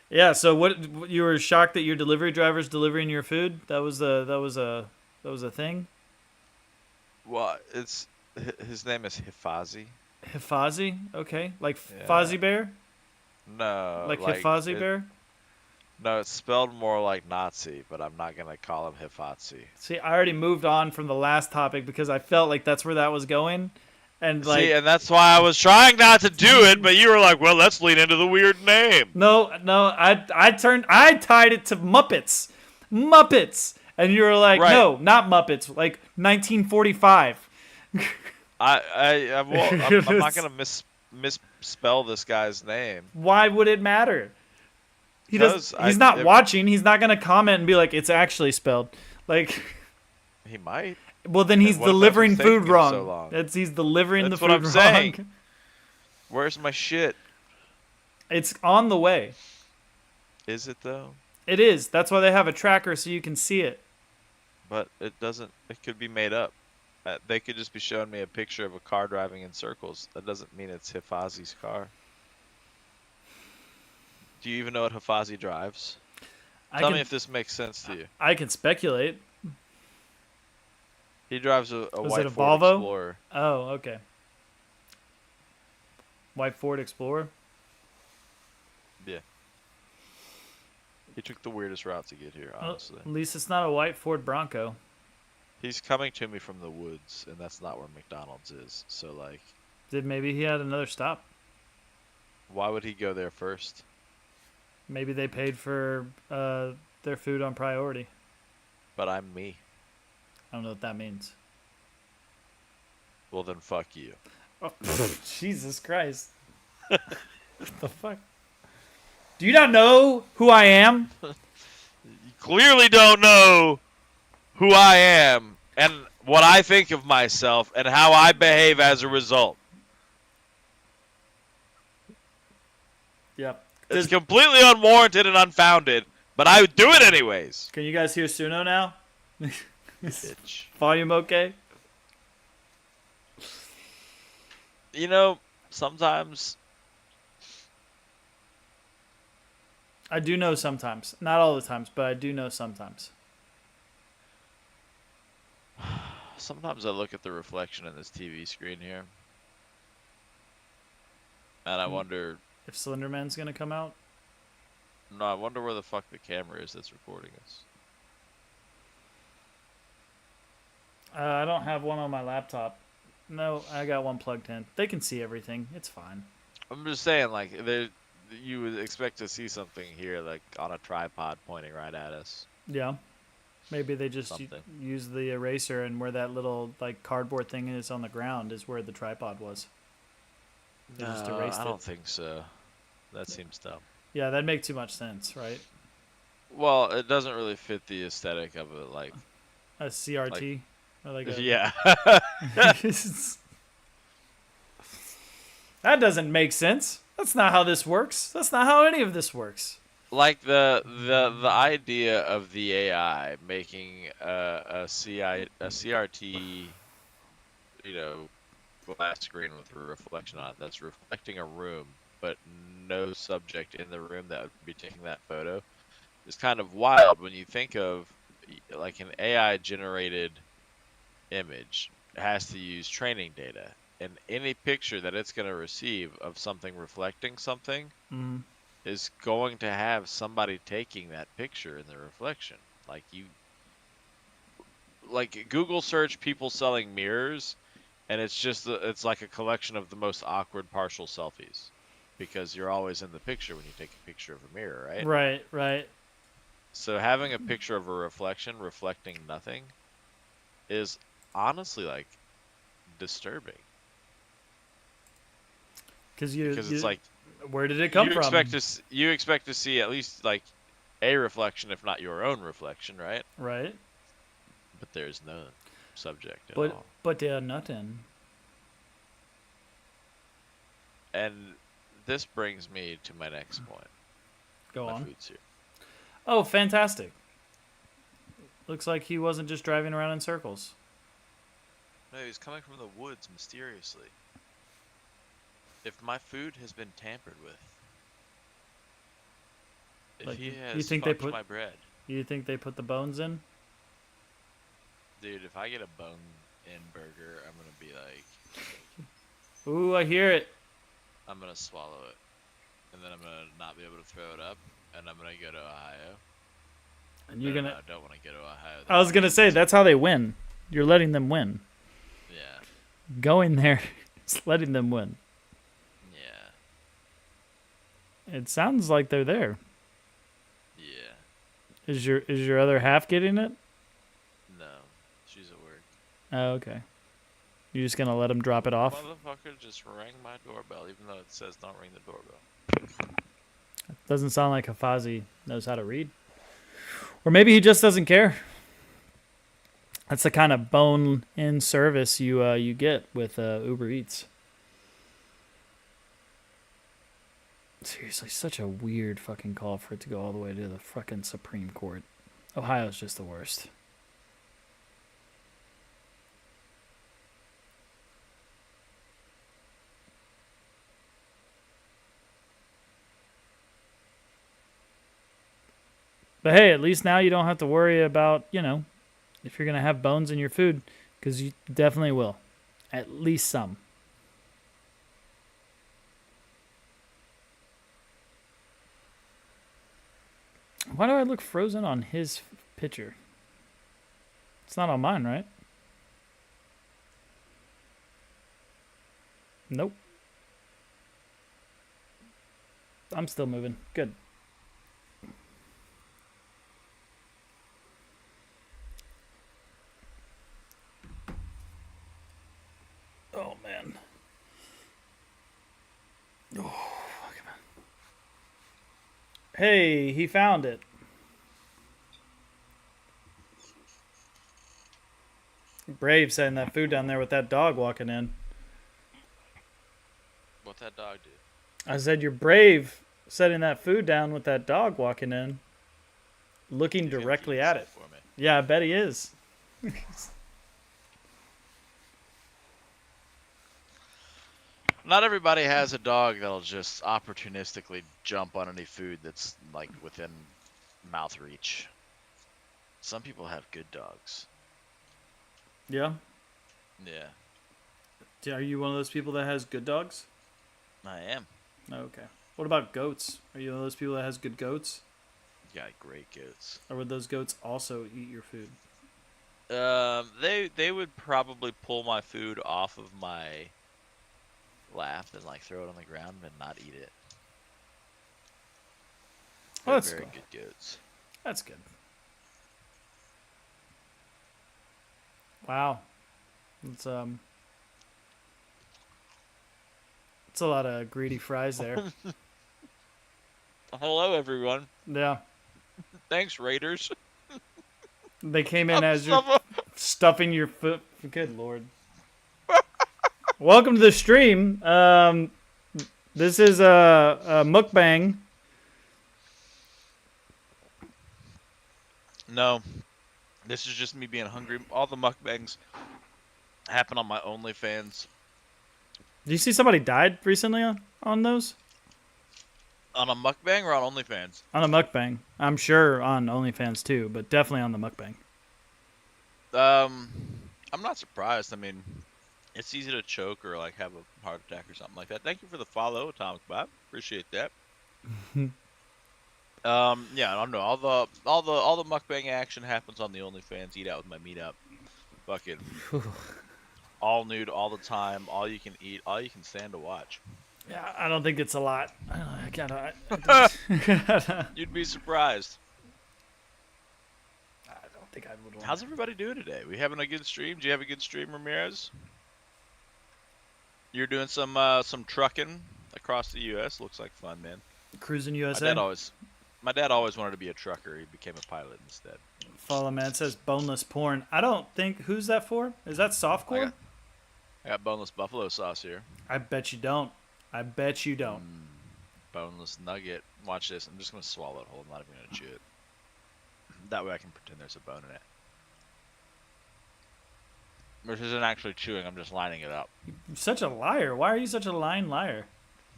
Yeah. So what you were shocked that your delivery driver's delivering your food? That was a thing. Well, his name is Hifazi. Hifazi. Okay. Like Yeah. Fozzie Bear. No, Like Hifazi it, Bear. no, it's spelled more like Nazi, but I'm not gonna call him Hifazi. See, I already moved on from the last topic because I felt like that's where that was going, and See, like and that's why I was trying not to do it, but you were like, "Well, let's lean into the weird name." no, I tied it to Muppets, and you were like, Right. no, not Muppets, like 1945. I'm not gonna misspell this guy's name. Why would it matter? Because He's not watching. He's not gonna comment and be like, it's actually spelled. Like, he might. well, then he's What if that's delivering what's taking food him wrong. so long? He's delivering That's the what food I'm wrong. saying. Where's my shit? It's on the way. Is it though? It is. That's why they have a tracker so you can see it. But it doesn't. It could be made up. They could just be showing me a picture of a car driving in circles. That doesn't mean it's Hifazi's car. Do you even know what Hifazi drives? Tell me if this makes sense to you. I can speculate. He drives a Was white it a Ford Volvo? Explorer. Oh, okay. White Ford Explorer. Yeah. He took the weirdest route to get here, honestly. At least it's not a white Ford Bronco. He's coming to me from the woods, and that's not where McDonald's is. So, like, Maybe he had another stop. why would he go there first? Maybe they paid for their food on priority. But I'm me. I don't know what that means. Well, then fuck you. Oh, Jesus Christ. What the fuck? Do you not know who I am? You clearly don't know who I am and what I think of myself and how I behave as a result. Yep. It's completely unwarranted and unfounded, but I would do it anyways. Can you guys hear Suno now? Bitch. Volume okay? Sometimes I do know sometimes. Not all the times, but I do know sometimes. I look at the reflection in this TV screen here, and I wonder. If Slenderman's gonna come out? No, I wonder where the fuck the camera is that's recording us. I don't have one on my laptop. No, I got one plugged in. They can see everything. It's fine. I'm just saying, like, you would expect to see something here, like, on a tripod pointing right at us. Yeah. Maybe they just Something. use the eraser, and where that little like cardboard thing is on the ground is where the tripod was. They just erased I it. don't think so. That seems dumb. Yeah, that'd make too much sense, right? Well, it doesn't really fit the aesthetic of it, like. A CRT? Or like a, Yeah. That doesn't make sense. That's not how this works. That's not how any of this works. Like the idea of the AI making a CRT, glass screen with a reflection on it that's reflecting a room, but no subject in the room that would be taking that photo is kind of wild when you think of like an AI generated image. It has to use training data, and any picture that it's going to receive of something reflecting something Mm. is going to have somebody taking that picture in the reflection. Like Google search people selling mirrors, and it's like a collection of the most awkward partial selfies, because you're always in the picture when you take a picture of a mirror, right? Right. So having a picture of a reflection reflecting nothing is honestly like disturbing, Because it's like, where did it come you from? expect to see at least like a reflection, if not your own reflection, right? Right. But there's none. subject at But all. they're nothing. And this brings me to my next point. Go My on. food's here. Oh, fantastic. Looks like he wasn't just driving around in circles. No, he's coming from the woods mysteriously. If my food has been tampered with, if Like, he you has think they fucked put- my bread, You think they put the bones in? dude, if I get a bone-in burger, I'm gonna be like, Ooh, I hear it. I'm gonna swallow it, and then I'm gonna not be able to throw it up, and I'm gonna go to Ohio. And you're gonna. I don't want to go to Ohio. I was gonna say that's how they win. You're letting them win. Yeah, Going there is letting them win. yeah, It sounds like they're there. yeah. Is your other half getting it? No, she's at work. Oh, okay. You're just gonna let him drop it off? Motherfucker just rang my doorbell, even though it says don't ring the doorbell. Doesn't sound like Hafazi knows how to read. Or maybe he just doesn't care. That's the kind of bone-in service you get with Uber Eats. Seriously, such a weird fucking call for it to go all the way to the fucking Supreme Court. Ohio's just the worst. But hey, at least now you don't have to worry about, if you're going to have bones in your food, because you definitely will. At least some. Why do I look frozen on his picture? It's not on mine, right? Nope. I'm still moving. Good. Oh, man. Oh, fuck. Hey, he found it. Brave setting that food down there with that dog walking in. What's that dog do? I said you're brave setting that food down with that dog walking in, looking He's gonna directly keep at this it. for me. Yeah, I bet he is. Not everybody has a dog that'll just opportunistically jump on any food that's like within mouth reach. Some people have good dogs. Yeah. Yeah, Are you one of those people that has good dogs? I am. Okay. What about goats? Are you one of those people that has good goats? Got great goats. Or would those goats also eat your food? They would probably pull my food off of my lap and like throw it on the ground and not eat it. Oh, They're that's very cool. good goats. That's good. Wow. It's a lot of greedy fries there. Hello, everyone. Yeah. Thanks, Raiders. They came in as you're stuffing your foot. Good lord. Welcome to the stream. This is a mukbang. No, this is just me being hungry. All the mukbangs happen on my OnlyFans. Do you see somebody died recently on those? On a mukbang or on OnlyFans? On a mukbang. I'm sure on OnlyFans too, but definitely on the mukbang. I'm not surprised. I mean, it's easy to choke or like have a heart attack or something like that. Thank you for the follow, Atomic Bob. Appreciate that. Yeah, I don't know. All the mukbang action happens on the OnlyFans. Eat out with my meetup. Fucking all nude all the time. All you can eat. All you can stand to watch. Yeah, I don't think it's a lot. I You'd be surprised. don't think I would want How's everybody doing today? We having a good stream? Did you have a good stream, Ramirez? You're doing some trucking across the U.S. Looks like fun, man. Cruising My USA. dad always wanted to be a trucker. He became a pilot instead. Follow man, it says boneless porn. I don't think, who's that for? Is that softcore? I got boneless buffalo sauce here. I bet you don't. I bet you don't. Boneless nugget. Watch this. I'm just gonna swallow it whole. I'm not even gonna chew it. That way I can pretend there's a bone in it. Which isn't actually chewing. I'm just lining it up. You're such a liar. Why are you such a lying liar?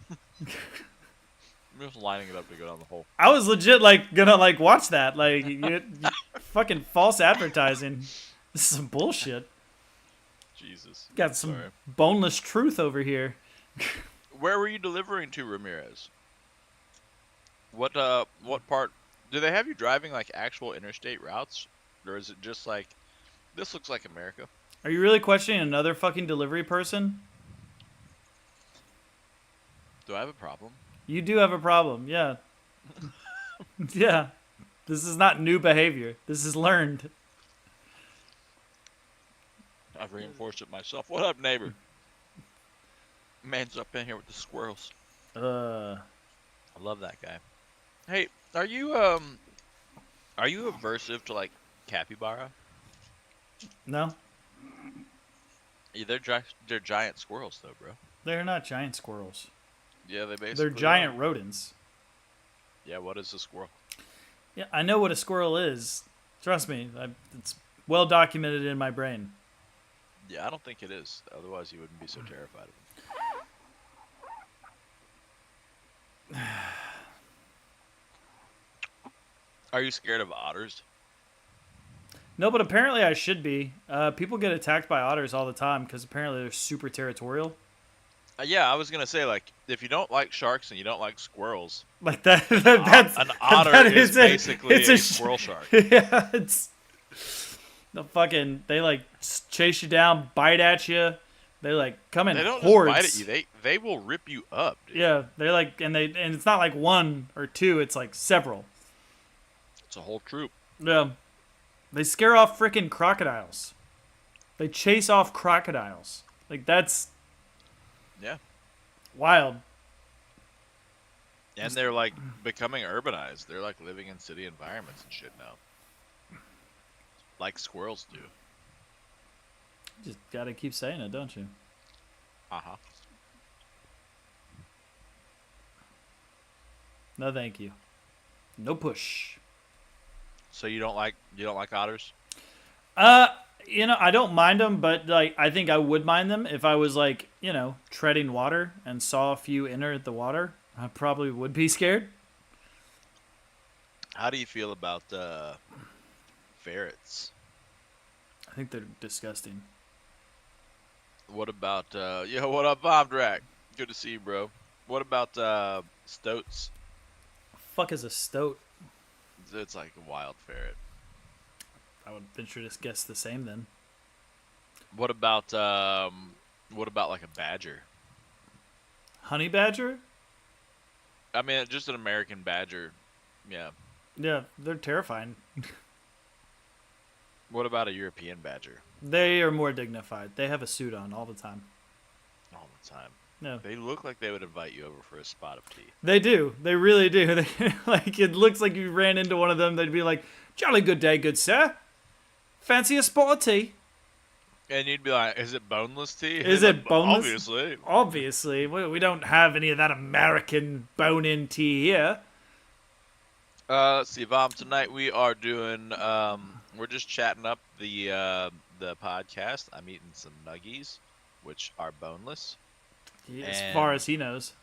I'm just lining it up to go down the hole. I was legit like gonna like watch that. Like you fucking false advertising. This is some bullshit. Jesus. Got some Sorry. boneless truth over here. Where were you delivering to, Ramirez? What part? Do they have you driving like actual interstate routes, or is it just like this looks like America? Are you really questioning another fucking delivery person? Do I have a problem? You do have a problem, yeah. Yeah. This is not new behavior. This is learned. I've reinforced it myself. What up, neighbor? Man's up in here with the squirrels. I love that guy. Hey, are you aversive to like capybara? No, Yeah, they're giant squirrels though, bro. they're not giant squirrels. Yeah, they basically They're giant rodents. Yeah, what is a squirrel? Yeah, I know what a squirrel is. Trust me, it's well documented in my brain. Yeah, I don't think it is. Otherwise, you wouldn't be so terrified of them. Are you scared of otters? No, but apparently I should be. People get attacked by otters all the time because apparently they're super territorial. Yeah, I was gonna say like if you don't like sharks and you don't like squirrels, Like that. That's an otter that is basically it's a squirrel shark. Yeah, it's the fucking. They like chase you down, bite at you. They like come in They don't hordes. just bite at you; they will rip you up. Dude. Yeah, they're like, and it's not like one or two. It's like several. It's a whole troop. Yeah, they scare off freaking crocodiles. They chase off crocodiles. Like that's Yeah, wild. and they're like becoming urbanized. They're like living in city environments and shit now, like squirrels do. Just gotta keep saying it, don't you? Uh-huh. No, thank you. No push. So you don't like otters? You know, I don't mind them, but like I think I would mind them if I was like, you know, treading water and saw a few enter the water. I probably would be scared. How do you feel about ferrets? I think they're disgusting. What about yo? What up, Bombdrack? Good to see you, bro. What about stoats? Fuck is a stoat? It's like a wild ferret. I would venture to guess the same then. What about like a badger? Honey badger? I mean, just an American badger. Yeah. Yeah, they're terrifying. What about a European badger? They are more dignified. They have a suit on all the time. All the time. No. They look like they would invite you over for a spot of tea. They do. They really do. They, like it looks like you ran into one of them. They'd be like, "Jolly good day, good sir. Fancy a spot of tea?" And you'd be like, "Is it boneless tea?" Is it boneless? Obviously. Obviously, we don't have any of that American bone-in tea here. Let's see, Vom. Tonight we are doing. We're just chatting up the podcast. I'm eating some nuggies, which are boneless. As And- far as he knows.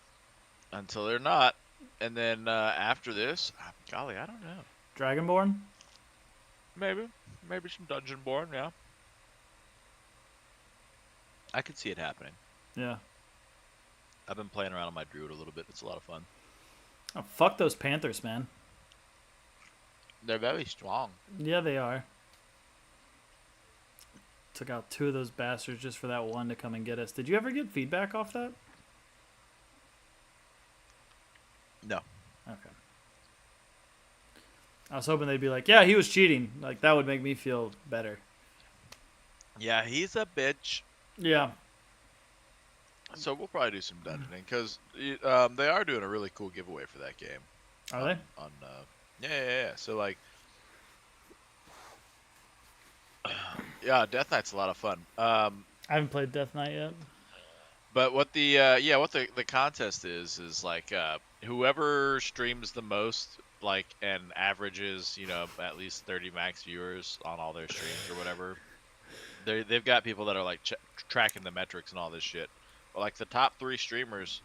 Until they're not, and then after this, golly, I don't know. Dragonborn? Maybe some Dungeonborn. Yeah. I could see it happening. Yeah. I've been playing around on my druid a little bit. It's a lot of fun. Oh, fuck those Panthers, man. They're very strong. Yeah, they are. Took out 2 of those bastards just for that one to come and get us. Did you ever get feedback off that? No. Okay. I was hoping they'd be like, yeah, he was cheating. Like, that would make me feel better. Yeah, he's a bitch. Yeah. So we'll probably do some dungeoning because they are doing a really cool giveaway for that game. Are they? On yeah. So like, Yeah, Death Knight's a lot of fun. I haven't played Death Knight yet. But what the contest is like whoever streams the most like and averages, at least 30 max viewers on all their streams or whatever. They've got people that are like tracking the metrics and all this shit. But like the top 3 streamers,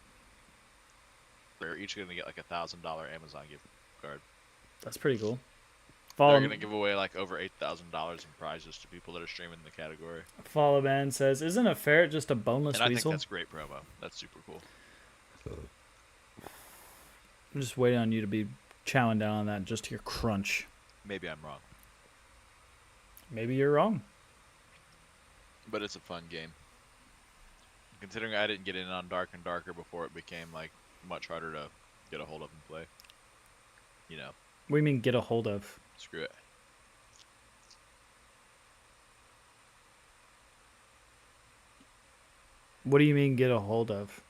they're each going to get like $1,000 Amazon gift card. That's pretty cool. They're Follow, going to give away like over $8,000 in prizes to people that are streaming the category. Follow Man says, "Isn't a ferret just a boneless And I weasel?" think that's great promo. That's super cool. I'm just waiting on you to be chowing down on that just to your crunch. Maybe I'm wrong, Maybe you're wrong. but it's a fun game. Considering I didn't get in on Dark and Darker before it became like much harder to get a hold of and play. What do you mean get a hold of? Screw it. What do you mean get a hold of?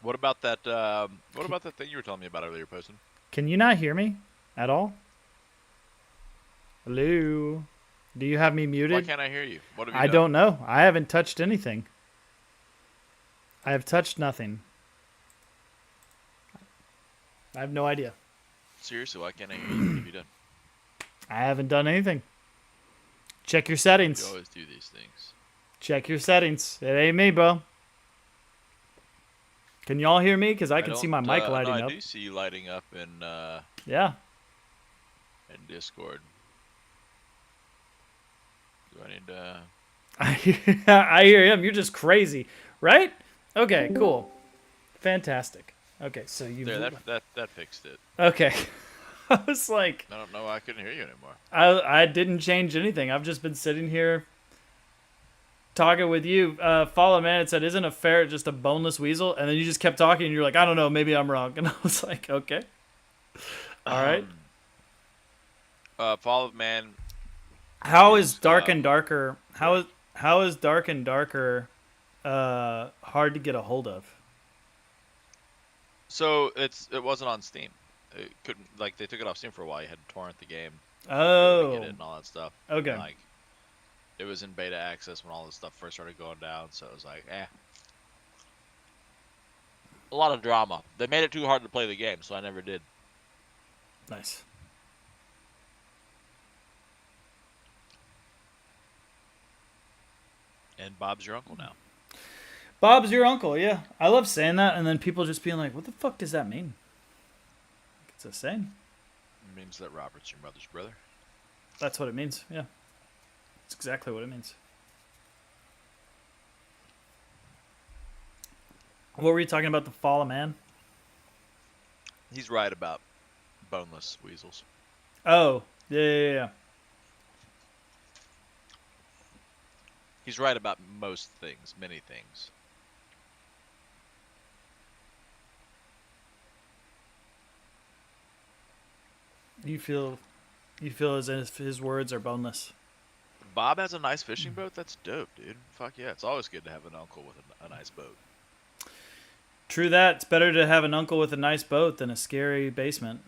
What about that? What about that thing you were telling me about earlier, Poston? Can you not hear me at all? Hello? Do you have me Why muted? can't I hear you? What have you I done? don't know. I haven't touched anything. I have touched nothing. I have no idea. Seriously, why can't I hear you? What have you done? I haven't done anything. Check your You settings. always do these things. Check your settings. It ain't me, bro. Can y'all hear me? Because I can see my don't, mic no, lighting I up. do see you lighting up in Yeah. Discord. Do I need to? I hear him. You're just crazy, right? Okay, cool. Fantastic. Okay, so you. There, that fixed it. Okay. I was like, I don't know why I couldn't hear you anymore. I didn't change anything. I've just been sitting here talking with you. Follow Man, it said, "Isn't a ferret just a boneless weasel?" And then you just kept talking, and you're like, "I don't know, maybe I'm wrong." And I was like, "Okay, all right." Fall of Man. How is, is Dark and um, Darker? How is Dark and Darker hard to get a hold of? So it wasn't on Steam. It couldn't like they took it off Steam for a while. You had to torrent the game to Oh, get it and all that stuff. okay. And, like it was in beta access when all this stuff first started going down. So it was like, a lot of drama. They made it too hard to play the game, so I never did. Nice. And Bob's your uncle now. Bob's your uncle, yeah. I love saying that, and then people just being like, "What the fuck does that mean?" It's a saying. It means that Robert's your mother's brother. That's what it means. Yeah, it's exactly what it means. What were you talking about? The fall of man? He's right about boneless weasels. Oh, yeah. He's right about most things, many things. You feel as if his words are boneless. Bob has a nice fishing boat. That's dope, dude. Fuck yeah. It's always good to have an uncle with a nice boat. True that. It's better to have an uncle with a nice boat than a scary basement.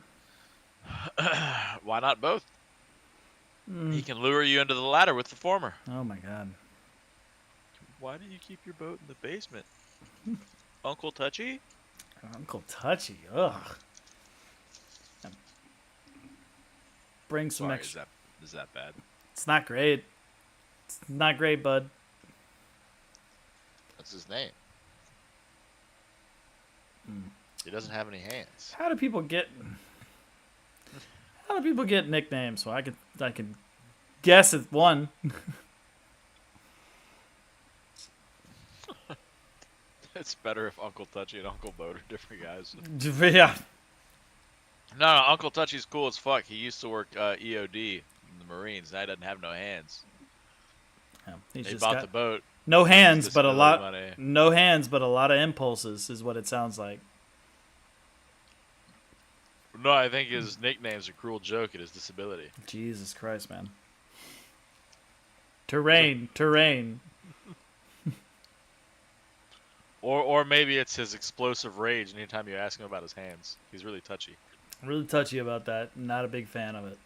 Why not both? He can lure you into the ladder with the former. Oh my god. Why do you keep your boat in the basement? Uncle Touchy? Uncle Touchy. Ugh. Bring some Sorry, extra. is that bad? It's not great. It's not great, bud. That's his name. He doesn't have any hands. How do people get nicknames? Well, I could guess it's one. It's better if Uncle Touchy and Uncle Boat are different guys. Yeah. No, Uncle Touchy's cool as fuck. He used to work EOD in the Marines. Now he doesn't have no hands. He's He just bought got the boat. no hands, but a disability lot. money. No hands, but a lot of impulses is what it sounds like. No, I think his nickname's a cruel joke at his disability. Jesus Christ, man. Terrain. Or maybe it's his explosive rage anytime you ask him about his hands. He's really touchy. Really touchy about that. Not a big fan of it.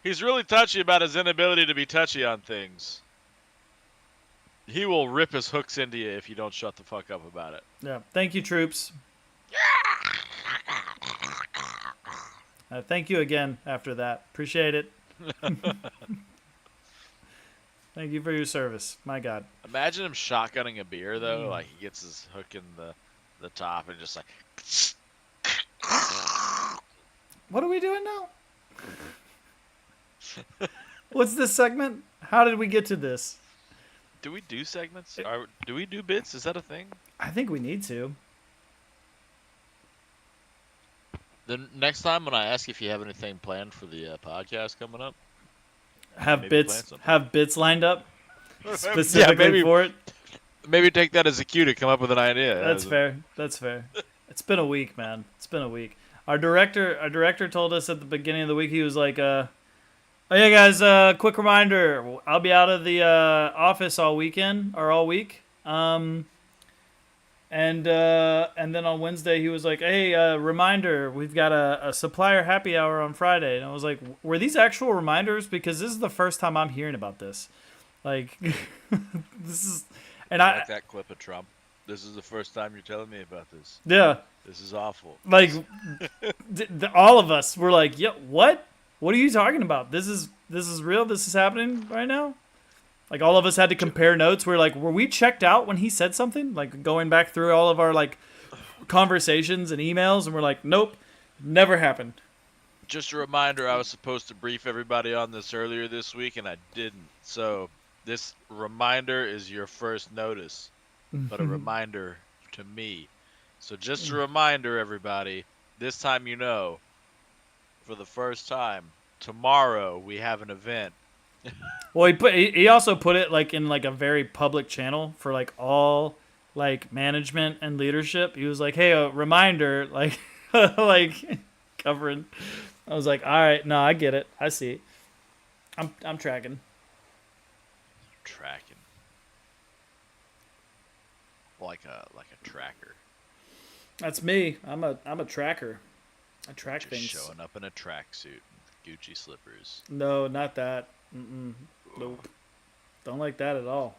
He's really touchy about his inability to be touchy on things. He will rip his hooks into you if you don't shut the fuck up about it. Yeah. Thank you, troops. Thank you again after that. Appreciate it. Thank you for your service. My God. Imagine him shotgunning a beer though, like he gets his hook in the top and just like. What are we doing now? What's this segment? How did we get to this? Do we do segments? Do we do bits? Is that a thing? I think we need to. The next time when I ask if you have anything planned for the podcast coming up, Have maybe plan bits. something. Have bits lined up specifically maybe- for it. maybe take that as a cue to come up with an idea. That's fair. That's fair. It's been a week, man. It's been a week. Our director told us at the beginning of the week, he was like, "Oh yeah, guys, quick reminder, I'll be out of the office all weekend or all week." And then on Wednesday he was like, "Hey, reminder, we've got a supplier happy hour on Friday." And I was like, "Were these actual reminders? Because this is the first time I'm hearing about this. Like, this is." And I like that clip of Trump. This is the first time you're telling me about this. Yeah. This is awful. Like, all of us were like, "Yeah, what? What are you talking about? This is real. This is happening right now." Like, all of us had to compare notes. We're like, were we checked out when he said something? Like, going back through all of our like conversations and emails, and we're like, nope, never happened. Just a reminder, I was supposed to brief everybody on this earlier this week, and I didn't. So this reminder is your first notice, but a reminder to me. So just a reminder, everybody, this time you know, for the first time, tomorrow we have an event. Well, he also put it like in like a very public channel for like all like management and leadership. He was like, "Hey, a reminder," like like covering. I was like, "All right, no, I get it. I see it. I'm tracking." Tracking. Like a tracker. That's me. I'm a tracker. I track Just things. showing up in a tracksuit and Gucci slippers. No, not that. Nope. Don't like that at all.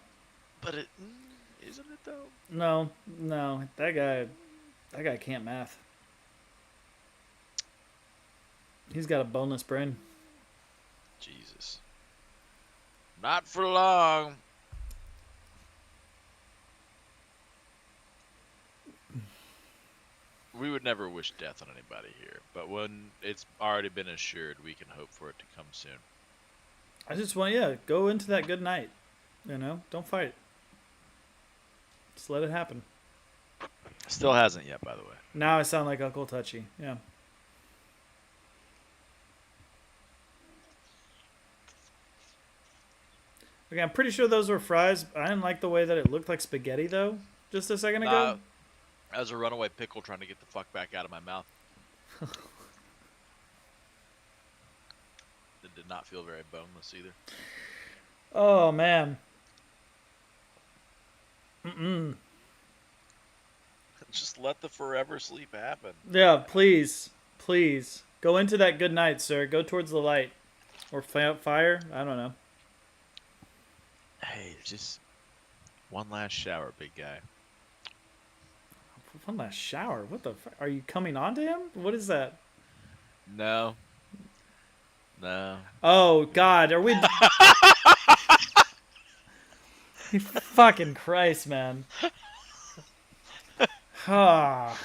But it isn't it though? No. That guy can't math. He's got a boneless brain. Jesus. Not for long. We would never wish death on anybody here, but when it's already been assured, we can hope for it to come soon. I just want, go into that good night. You know, don't fight. Just let it happen. Still hasn't yet, by the way. Now I sound like Uncle Touchy. Yeah. Okay, I'm pretty sure those were fries. I didn't like the way that it looked like spaghetti, though, just a second ago. That was a runaway pickle trying to get the fuck back out of my mouth. It did not feel very boneless either. Oh, man. Just let the forever sleep happen. Yeah, please. Please. Go into that good night, sir. Go towards the light. Or fire. I don't know. Hey, just one last shower, big guy. One last shower? What the fuck? Are you coming on to him? What is that? No. Oh, God. Are we... Fucking Christ, man. Oh.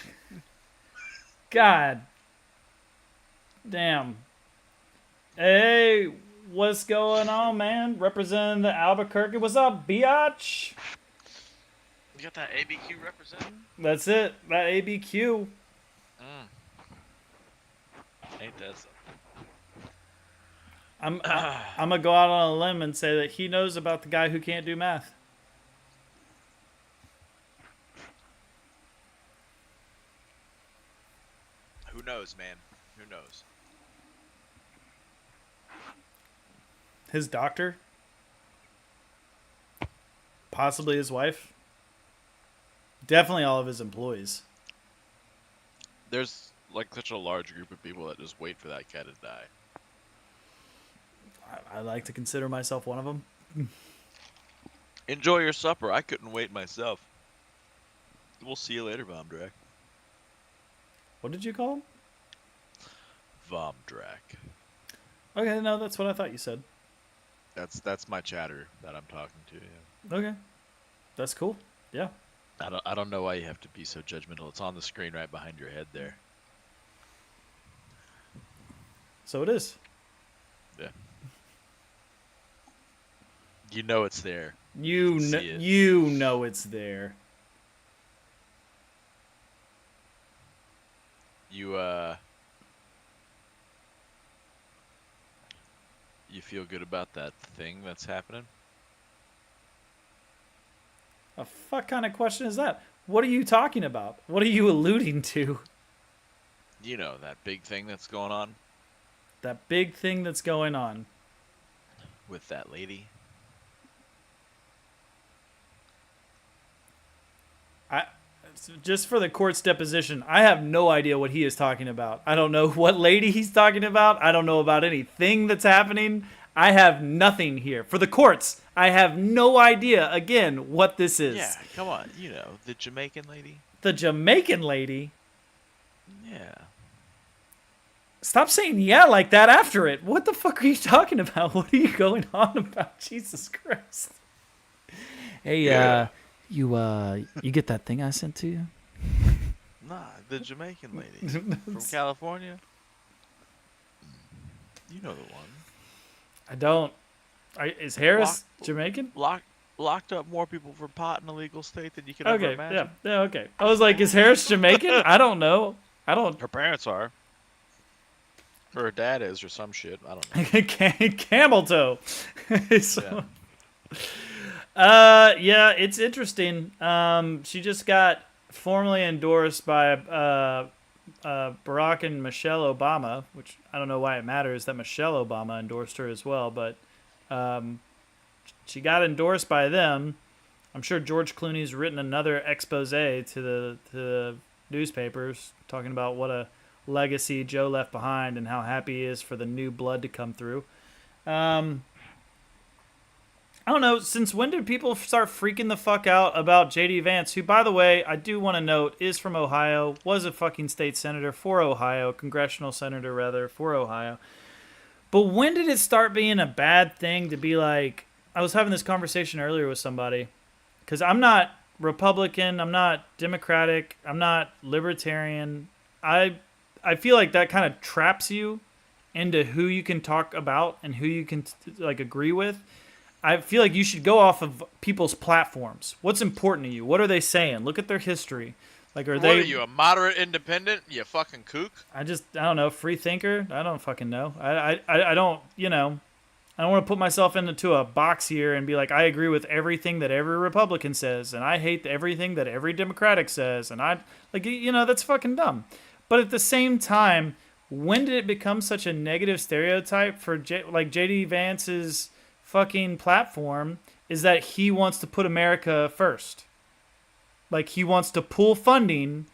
God. Damn. Hey, what's going on, man? Representing the Albuquerque. What's up, biatch? You got that ABQ representing? That's it. That ABQ. Ain't that something? I'm gonna go out on a limb and say that he knows about the guy who can't do math. Who knows, man? Who knows? His doctor? Possibly his wife? Definitely all of his employees. There's like such a large group of people that just wait for that guy to die. I like to consider myself one of them. Enjoy your supper. I couldn't wait myself. We'll see you later, Vomdrak. What did you call him? Vomdrak. Okay, no, that's what I thought you said. That's my chatter that I'm talking to. Yeah. Okay, that's cool. Yeah. I don't know why you have to be so judgmental. It's on the screen right behind your head there. So it is. Yeah. You know it's there. You See know, it. you know it's there. You feel good about that thing that's happening? A fuck kind of question is that? What are you talking about? What are you alluding to? You know, that big thing that's going on That big thing that's going on. with that lady. Just for the court's deposition, I have no idea what he is talking about. I don't know what lady he's talking about. I don't know about anything that's happening. I have nothing here. For the courts, I have no idea, again, what this is. Yeah, come on. You know, the Jamaican lady. The Jamaican lady? Yeah. Stop saying yeah like that after it. What the fuck are you talking about? What are you going on about? Jesus Christ. Hey, Yeah. you get that thing I sent to you? Nah, the Jamaican lady from California. You know the one. I don't. Is Harris Lock- Jamaican? Locked up more people for pot in a legal state than you could ever Okay, imagine. yeah, okay. I was like, is Harris Jamaican? I don't know. I don't. Her parents are. Or her dad is, or some shit. I don't know. Camel toe. So, yeah, it's interesting. She just got formally endorsed by Barack and Michelle Obama, which I don't know why it matters that Michelle Obama endorsed her as well, but she got endorsed by them. I'm sure George Clooney's written another expose to the newspapers talking about what a legacy Joe left behind and how happy he is for the new blood to come through. I don't know. Since when did people start freaking the fuck out about J.D. Vance, who, by the way, I do want to note, is from Ohio, was a fucking state senator for Ohio, congressional senator, rather, for Ohio. But when did it start being a bad thing to be like, I was having this conversation earlier with somebody, because I'm not Republican, I'm not Democratic, I'm not Libertarian. I feel like that kind of traps you into who you can talk about and who you can like agree with. I feel like you should go off of people's platforms. What's important to you? What are they saying? Look at their history. Like, What are you, a moderate independent? You fucking kook? I don't know, free thinker? I don't fucking know. I don't, I don't want to put myself into a box here and be like, I agree with everything that every Republican says, and I hate everything that every Democratic says, and that's fucking dumb. But at the same time, when did it become such a negative stereotype for J.D. Vance's fucking platform is that he wants to put America first? Like, he wants to pull funding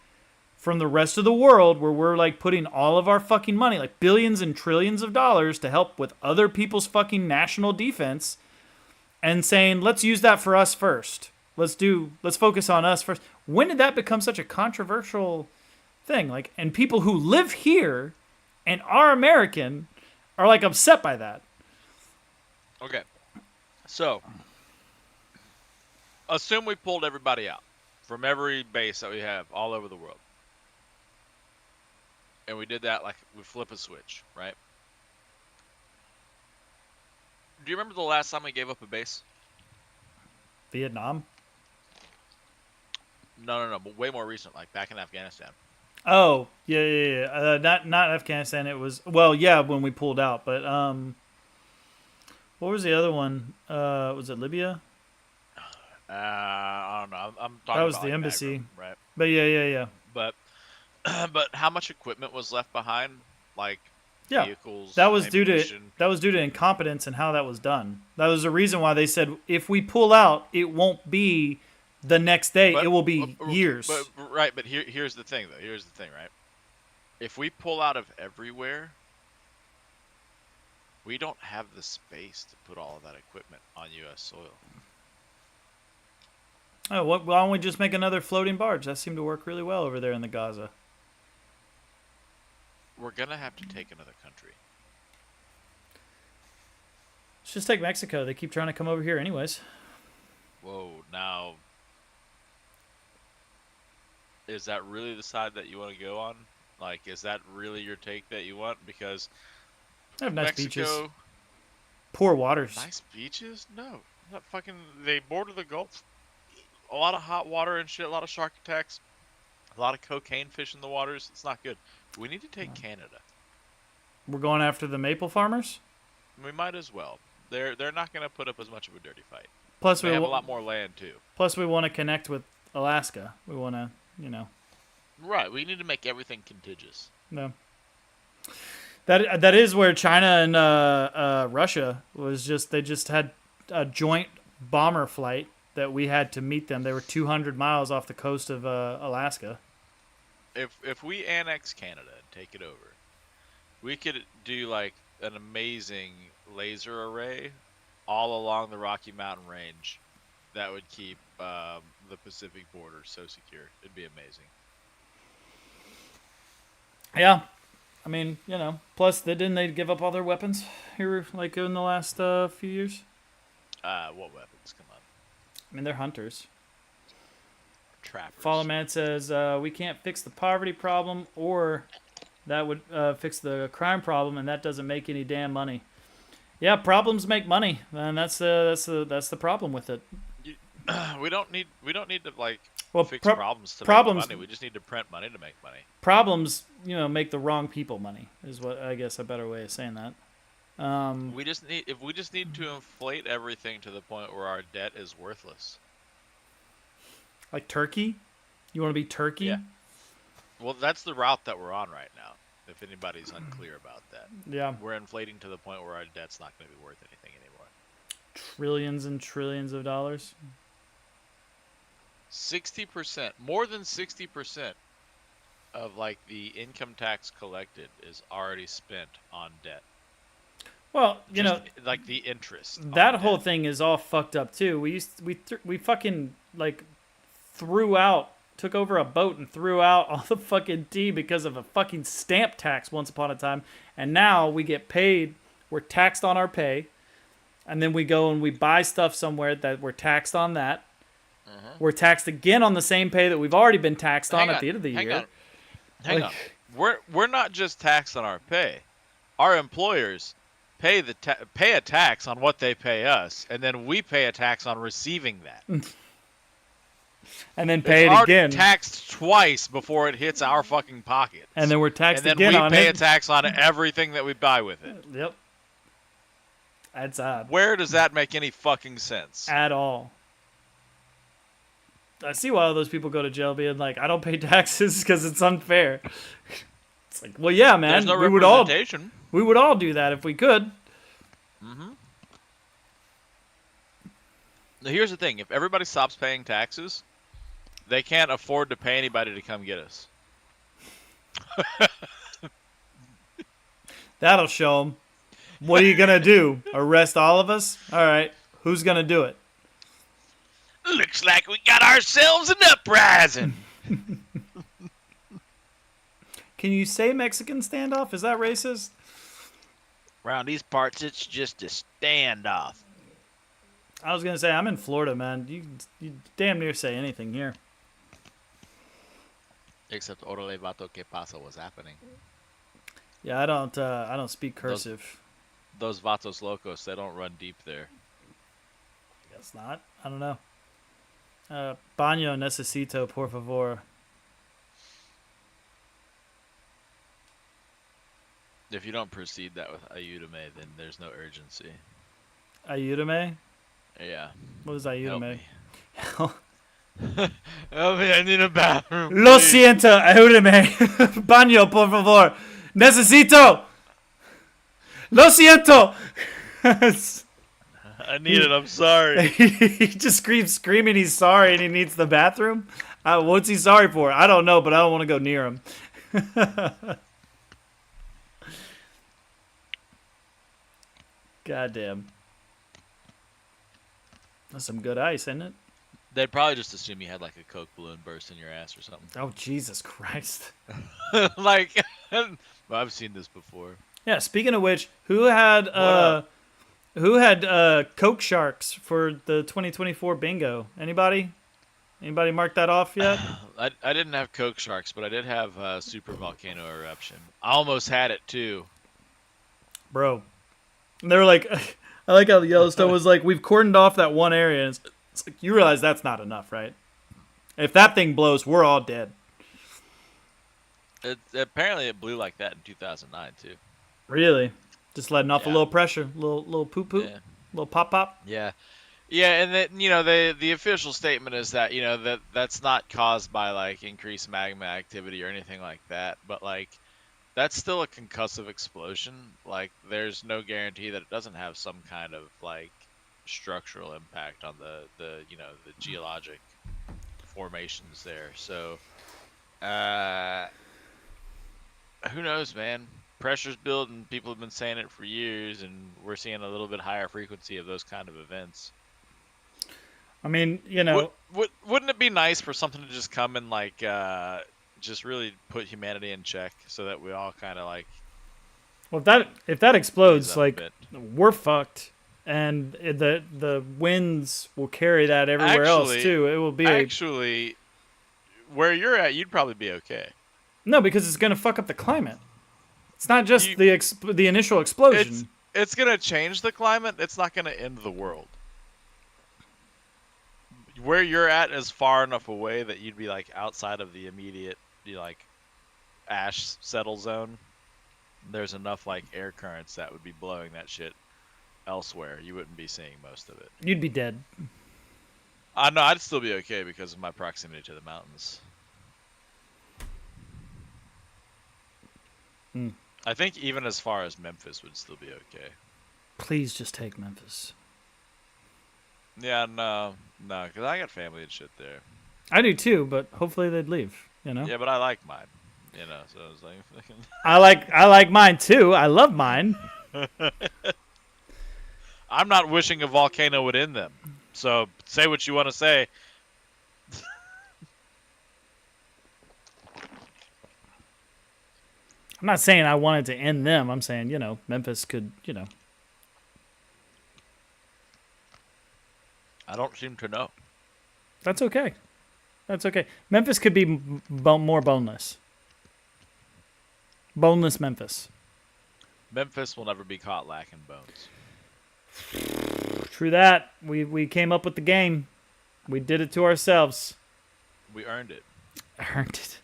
from the rest of the world where we're like putting all of our fucking money, like billions and trillions of dollars to help with other people's fucking national defense, and saying, let's use that for us first. Let's focus on us first. When did that become such a controversial thing? Like, and people who live here and are American are like upset by that. Okay. So, assume we pulled everybody out from every base that we have all over the world. And we did that like we flip a switch, right? Do you remember the last time we gave up a base? Vietnam? No, but way more recent, like back in Afghanistan. Oh, yeah. Not Afghanistan. It was, when we pulled out. But what was the other one? Was it Libya? I don't know. I'm talking That was about, the like, embassy. Bagram, right? But yeah. But how much equipment was left behind? Like Yeah. vehicles. That was due ammunition? to incompetence and how that was done. That was the reason why they said if we pull out, it won't be the next day. It will be years. But here's the thing, though. Here's the thing, right? If we pull out of everywhere, We don't have the space to put all of that equipment on U.S. soil. Oh, why don't we just make another floating barge? That seemed to work really well over there in the Gaza. We're gonna have to take another country. Let's just take Mexico. They keep trying to come over here anyways. Whoa, now, is that really the side that you want to go on? Like, is that really your take that you want? Because They have nice Mexico, beaches. Poor waters. nice beaches? No, not fucking. They border the Gulf. A lot of hot water and shit. A lot of shark attacks. A lot of cocaine fish in the waters. It's not good. We need to take Canada. We're going after the maple farmers. We might as well. They're not gonna put up as much of a dirty fight. Plus, They have a lot more land too. Plus, we want to connect with Alaska. We want to, Right. We need to make everything contiguous. No. That is where China and Russia was just. They just had a joint bomber flight that we had to meet them. They were 200 miles off the coast of Alaska. If we annex Canada and take it over, we could do like an amazing laser array all along the Rocky Mountain range that would keep the Pacific border so secure. It'd be amazing. Yeah, I mean, Plus, didn't they give up all their weapons here, like in the last few years? What weapons? Come on. I mean, they're hunters. Trappers. Follow Man says we can't fix the poverty problem, or that would fix the crime problem, and that doesn't make any damn money. Yeah, problems make money, and that's the problem with it. We don't need to like fix problems to make money. We just need to print money to make money. Problems, make the wrong people money is what I guess a better way of saying that. We just need to inflate everything to the point where our debt is worthless. Like Turkey? You want to be Turkey? Yeah. Well, that's the route that we're on right now. If anybody's unclear about that. Yeah. We're inflating to the point where our debt's not going to be worth anything anymore. Trillions and trillions of dollars. 60%, more than 60% of like the income tax collected is already spent on debt. Well, like the interest. That whole thing is all fucked up too. We fucking like took over a boat and threw out all the fucking tea because of a fucking stamp tax once upon a time, and now we get paid. We're taxed on our pay, and then we go and we buy stuff somewhere that we're taxed on that. We're taxed again on the same pay that we've already been taxed on at the end of the year. Hang on. We're not just taxed on our pay. Our employers pay a tax on what they pay us, and then we pay a tax on receiving that. And then pay it again. Taxed twice before it hits our fucking pockets. And then we're taxed again on it. And then we pay a tax on everything that we buy with it. Yep. That's odd. Where does that make any fucking sense? At all. I see why all those people go to jail being like, I don't pay taxes because it's unfair. It's like, well, yeah, man. There's no we representation. We would all do that if we could. Mm-hmm. Now, here's the thing. If everybody stops paying taxes, they can't afford to pay anybody to come get us. That'll show them. What are you going to do? Arrest all of us? All right. Who's going to do it? Looks like we got ourselves an uprising. Can you say Mexican standoff? Is that racist? Around these parts, it's just a standoff. I was going to say, I'm in Florida, man. You damn near say anything here. Except Orale Vato Que Pasa was happening. Yeah, I don't speak cursive. Those Vatos Locos, they don't run deep there. Guess not. I don't know. Baño necesito, por favor. If you don't proceed that with ayúdame, then there's no urgency. Ayúdame? Yeah. What is ayúdame? Help me, I need a bathroom. Lo siento, ayúdame. Baño, por favor. Necesito. Lo siento. I need it, I'm sorry. He just screaming he's sorry and he needs the bathroom. What's he sorry for? I don't know, but I don't want to go near him. Goddamn. That's some good ice, isn't it? They'd probably just assume you had like a Coke balloon burst in your ass or something. Oh, Jesus Christ. Like, well, I've seen this before. Yeah, speaking of which, who had up? Coke Sharks for the 2024 bingo? Anybody? Anybody mark that off yet? I didn't have Coke Sharks, but I did have Super Volcano Eruption. I almost had it too. Bro. And they were like, I like how the Yellowstone was like, we've cordoned off that one area. And it's like, you realize that's not enough, right? If that thing blows, we're all dead. Apparently, it blew like that in 2009 too. Really? Just letting off a Yeah. little pressure, little poop poop, Yeah. little pop pop. Yeah. Yeah, and then the official statement is that that's not caused by like increased magma activity or anything like that, but like that's still a concussive explosion. Like there's no guarantee that it doesn't have some kind of like structural impact on the geologic formations there. So who knows, man? Pressure's building. People have been saying it for years, and we're seeing a little bit higher frequency of those kind of events. I mean, Wouldn't it be nice for something to just come and like just really put humanity in check, so that we all kind of like well, if that explodes, ease up a like bit? we're fucked, and the winds will carry that everywhere else Actually- too. It will be Actually, where you're at, you'd probably be okay. no, because it's gonna fuck up the climate. It's not just You- the initial explosion. It's gonna change the climate. It's not gonna end the world. Where you're at is far enough away that you'd be like outside of the immediate like ash settle zone. There's enough like air currents that would be blowing that shit elsewhere. You wouldn't be seeing most of it. You'd be dead. No, I'd still be okay because of my proximity to the mountains. Hmm. I think even as far as Memphis would still be okay. Please just take Memphis. Yeah, no, because I got family and shit there. I do too, but hopefully they'd leave. Yeah, but I like mine. So I was like, fucking. I like mine too. I love mine. I'm not wishing a volcano would end them. So say what you want to say. I'm not saying I wanted to end them. I'm saying, Memphis could, I don't seem to know. That's okay. That's okay. Memphis could be more boneless. Boneless Memphis. Memphis will never be caught lacking bones. True that. We came up with the game. We did it to ourselves. We earned it. Earned it.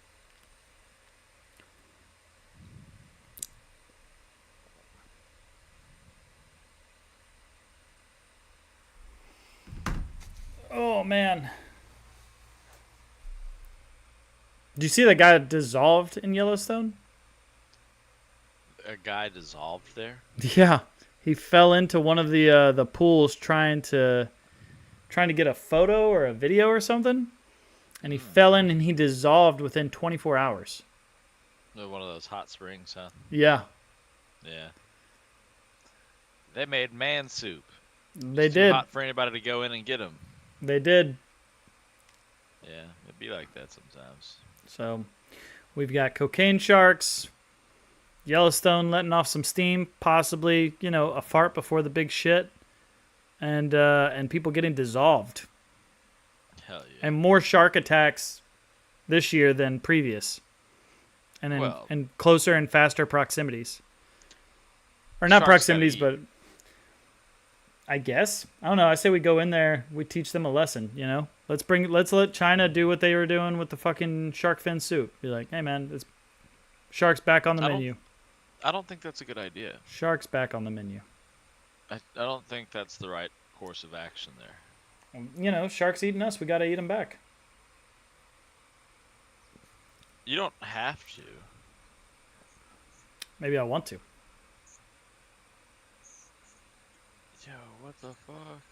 Oh, man. Did you see the guy that dissolved in Yellowstone? A guy dissolved there. Yeah. He fell into one of the pools trying to get a photo or a video or something. And he fell in and he dissolved within 24 hours. One of those hot springs, huh? Yeah. Yeah. They made man soup. They It's too did. hot for anybody to go in and get them. They did. Yeah, it'd be like that sometimes. So we've got cocaine sharks, Yellowstone letting off some steam, possibly, a fart before the big shit, and people getting dissolved. Hell yeah. And more shark attacks this year than previous. And in closer and faster proximities. Or not Sharks proximities, gotta but I guess. I don't know. I say we go in there, we teach them a lesson, Let's let China do what they were doing with the fucking shark fin soup. Be like, hey man, it's sharks back on the menu. I don't think that's a good idea. Sharks back on the menu. I don't think that's the right course of action there. Sharks eating us, we gotta eat them back. You don't have to. Maybe I want to. Yo, what the fuck?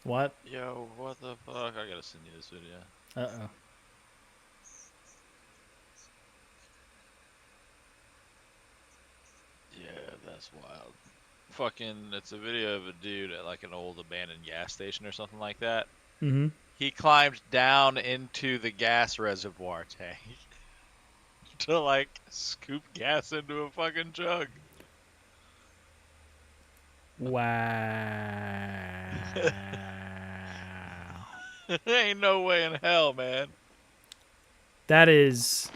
What? Yo, what the fuck? I gotta send you this video. Uh-oh. Yeah, That's wild. Fucking, it's a video of a dude at like an old abandoned gas station or something like that. Mm-hmm. He climbed down into the gas reservoir tank to like scoop gas into a fucking jug. Wow. Ain't no way in hell, man. That is.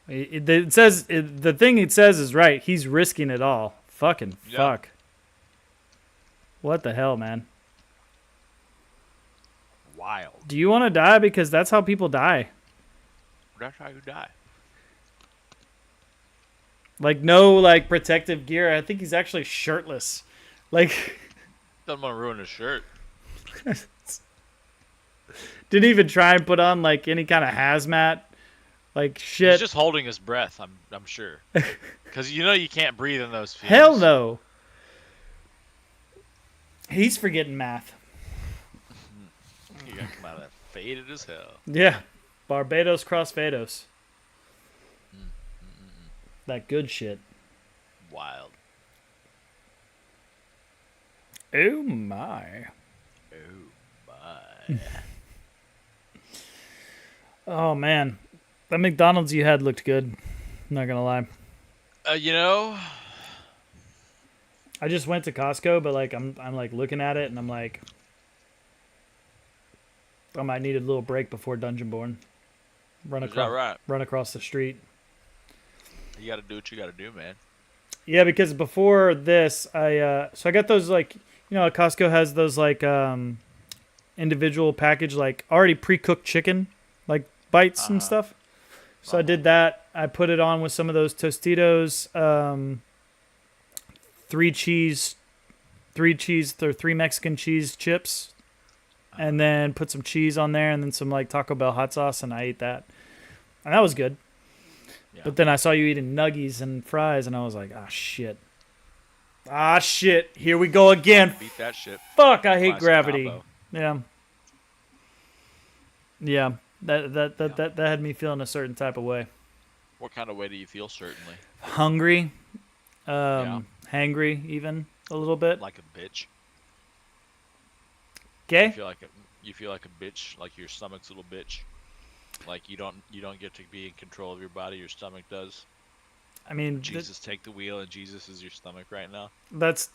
It says the thing it says is right. He's risking it all. Fucking Yeah. fuck. What the hell, man? Wild. Do you want to die? Because that's how people die. That's how you die. Like no like protective gear. I think he's actually shirtless. Like Doesn't want to ruin his shirt. didn't even try and put on like any kind of hazmat. Like shit. He's just holding his breath. I'm sure. Because you know you can't breathe in those fumes. Hell no. He's forgetting math. You're gonna come out of that faded as hell. Yeah. Barbados crossfados. That good shit. Wild. Oh my. Oh my. Oh man. That McDonald's you had looked good. Not gonna lie. You know, I just went to Costco, but like I'm like looking at it and I'm like I might need a little break before Dungeon Born. Run is that across right? run across the street. You gotta do what you gotta do, man. Yeah, because before this I got those like Costco has those like individual package like already pre-cooked chicken like bites and stuff. So I did that. I put it on with some of those Tostitos, three Mexican cheese chips, and then put some cheese on there, and then some like Taco Bell hot sauce, and I ate that, and that was good. Yeah. But then I saw you eating nuggies and fries, and I was like, ah shit, here we go again. Beat that shit. Fuck, I hate Classic gravity. combo. Yeah. That had me feeling a certain type of way. What kind of way do you feel? Certainly. Hungry, hangry, even a little bit. Like a bitch. Okay. You feel like a bitch, like your stomach's a little bitch. Like you don't get to be in control of your body. Your stomach does. I mean, Jesus take the wheel, and Jesus is your stomach right now. that's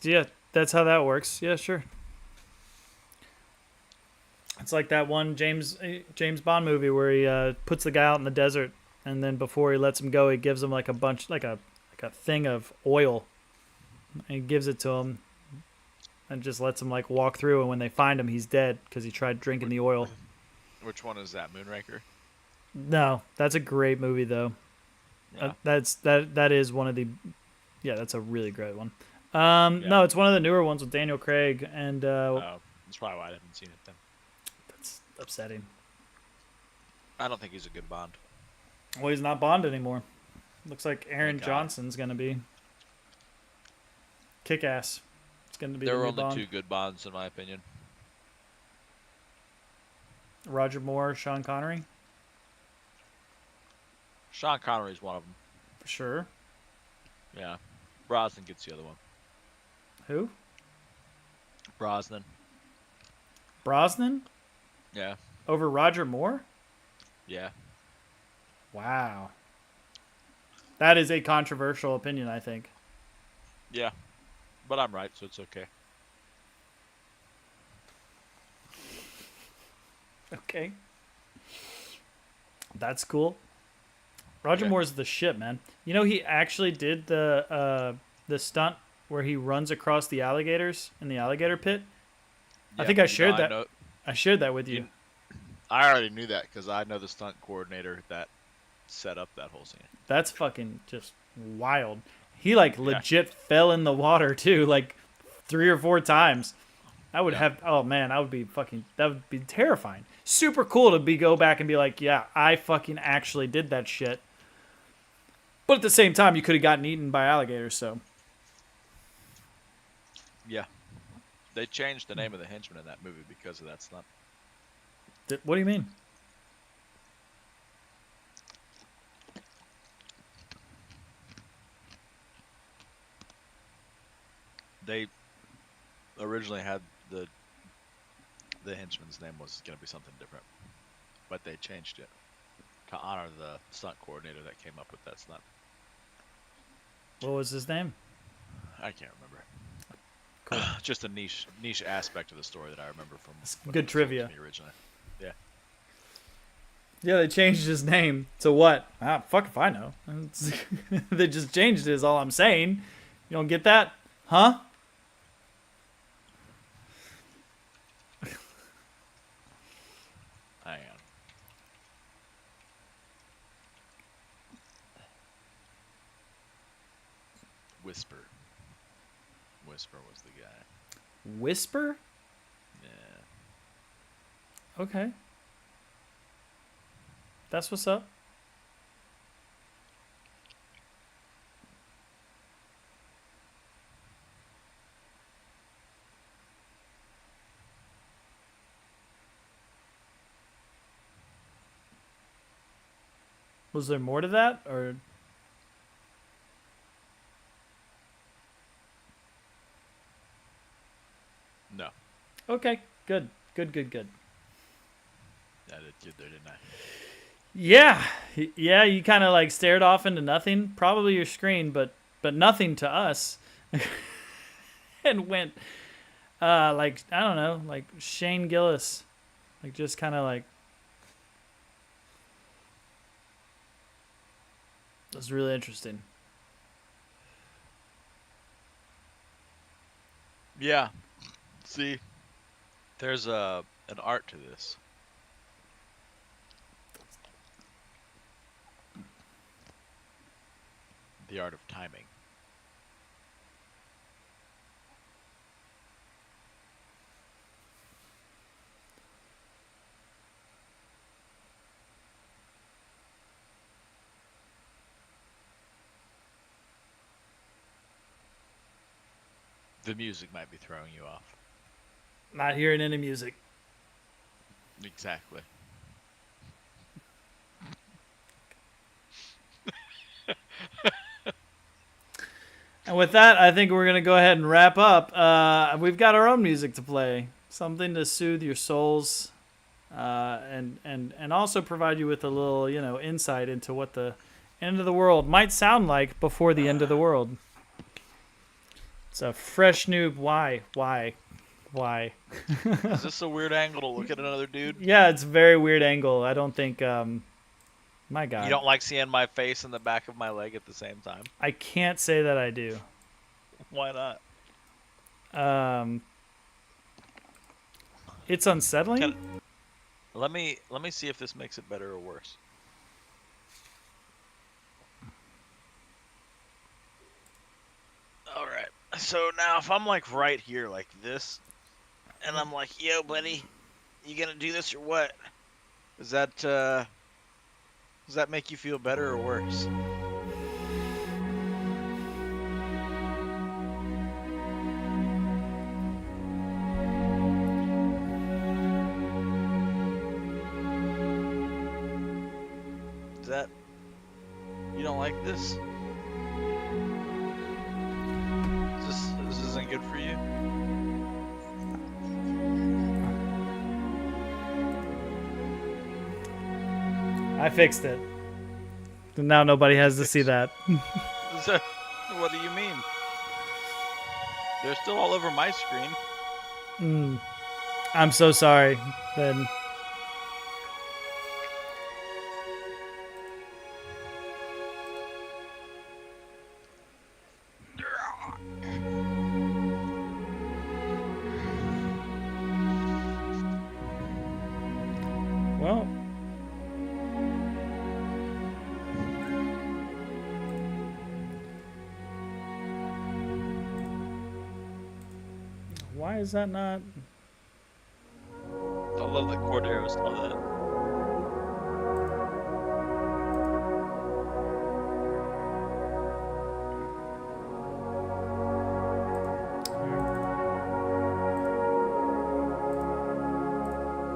how that works. Yeah, sure. It's like that one James Bond movie where he puts the guy out in the desert, and then before he lets him go, he gives him like a bunch, like a thing of oil, and he gives it to him, and just lets him like walk through. And when they find him, he's dead because he tried drinking the oil. Which one is that? Moonraker. No, that's a great movie though. Yeah. That is one of the, yeah, that's a really great one. No, it's one of the newer ones with Daniel Craig, and That's probably why I haven't seen it then. that's upsetting. I don't think he's a good Bond. Well, he's not Bond anymore. Looks like Aaron Thank God. Johnson's gonna be Kick-Ass. It's gonna be There the were new only Bond. two good Bonds, in my opinion. Roger Moore, Sean Connery, Sean Connery's one of them. for sure. Yeah. Brosnan gets the other one. Who? Brosnan. Brosnan Yeah. over Roger Moore? Yeah. Wow. That is a controversial opinion, I think. Yeah. But I'm right, so it's okay. Okay. That's cool. Roger Okay. Moore's the shit, man. You know, he actually did the stunt where he runs across the alligators in the alligator pit. I think I shared that. I shared that with you. I already knew that because I know the stunt coordinator that set up that whole scene. That's fucking just wild. He like legit fell in the water too, like 3 or 4 times. I would have. Oh man, I would be fucking. That would be terrifying. Super cool to go back and be like, yeah, I fucking actually did that shit. But at the same time, you could have gotten eaten by alligators. So Yeah. They changed the name of the henchman in that movie because of that stunt. What do you mean? They originally had the henchman's name was going to be something different, but they changed it to honor the stunt coordinator that came up with that stunt. What was his name? I can't remember. Cool. Just a niche aspect of the story that I remember from when Good it was told to trivia. me originally. Yeah. Yeah, they changed his name to what? Ah, fuck if I know. They just changed it is all I'm saying. You don't get that? Huh? Hang on. Whisper. Whisper was the guy. Whisper? Yeah. Okay. That's what's up. Was there more to that, or No. okay? Good. Good. I did good there, didn't I? Yeah, yeah. You kind of like stared off into nothing, probably your screen, but nothing to us, and went like I don't know, like Shane Gillis, like just kind of like. It was really interesting. Yeah. See, there's an art to this. The art of timing. The music might be throwing you off. Not hearing any music. Exactly. And with that, I think we're gonna go ahead and wrap up. We've got our own music to play, something to soothe your souls, and also provide you with a little, insight into what the end of the world might sound like before the end of the world. It's a fresh new why. Is this a weird angle to look at another dude? Yeah, it's a very weird angle. I don't think. My God. You don't like seeing my face and the back of my leg at the same time? I can't say that I do. Why not? It's unsettling. Let me see if this makes it better or worse. All right. So now if I'm like right here like this, and I'm like, "Yo, buddy, you gonna do this or what?" Is that does that make you feel better or worse? Is that you don't like this? This isn't good for you? I fixed it. Now nobody has to see that. What do you mean? They're still all over my screen. I'm so sorry. Then. Well. Why is that not? I love that Cordero's all that.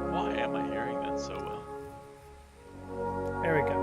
Why am I hearing that so well? There we go.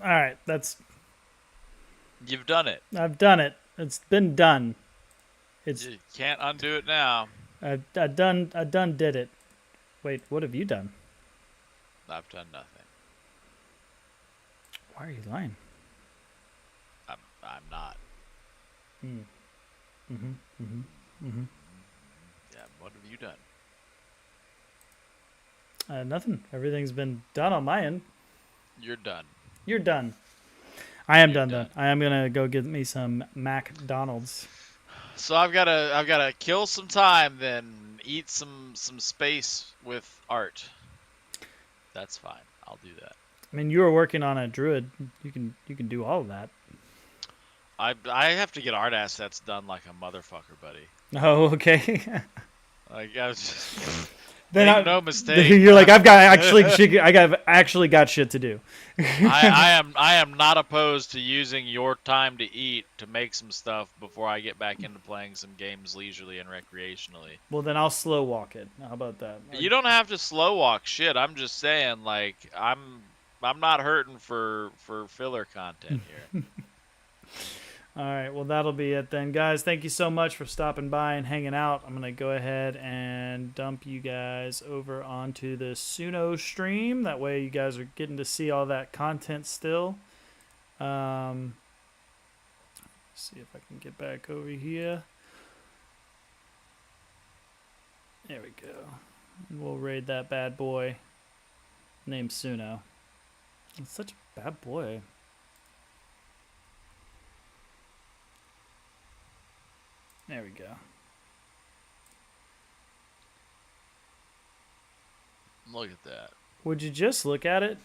All right, that's You've done it. I've done it. It's been done. It's You can't undo it now. I done did it. Wait, what have you done? I've done nothing. Why are you lying? I'm not. Yeah, what have you done? Nothing. Everything's been done on my end. You're done. You're done. I am You're done. done. I am gonna go get me some McDonald's. So I've gotta kill some time, then eat some space with art. That's fine. I'll do that. I mean, you were working on a druid. You can do all of that. I have to get art assets done like a motherfucker, buddy. Oh, okay. Like I was just, Then make no mistake. you're like, I actually got shit to do. I am not opposed to using your time to eat to make some stuff before I get back into playing some games leisurely and recreationally. Well, then I'll slow walk it. How about that? You don't have to slow walk shit. I'm just saying, like I'm not hurting for filler content here. All right, well, that'll be it then. Guys, thank you so much for stopping by and hanging out. I'm going to go ahead and dump you guys over onto the Suno stream. That way you guys are getting to see all that content still. See if I can get back over here. There we go. And we'll raid that bad boy named Suno. It's such a bad boy. There we go. Look at that. Would you just look at it?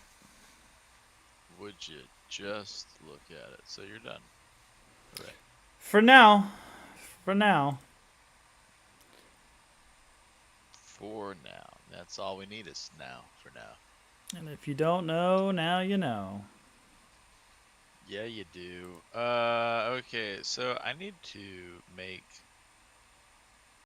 Would you just look at it? So you're done. Right. For now. For now. For now. That's all we need is now. For now. And if you don't know, now you know. Yeah, you do. Okay, so I need to make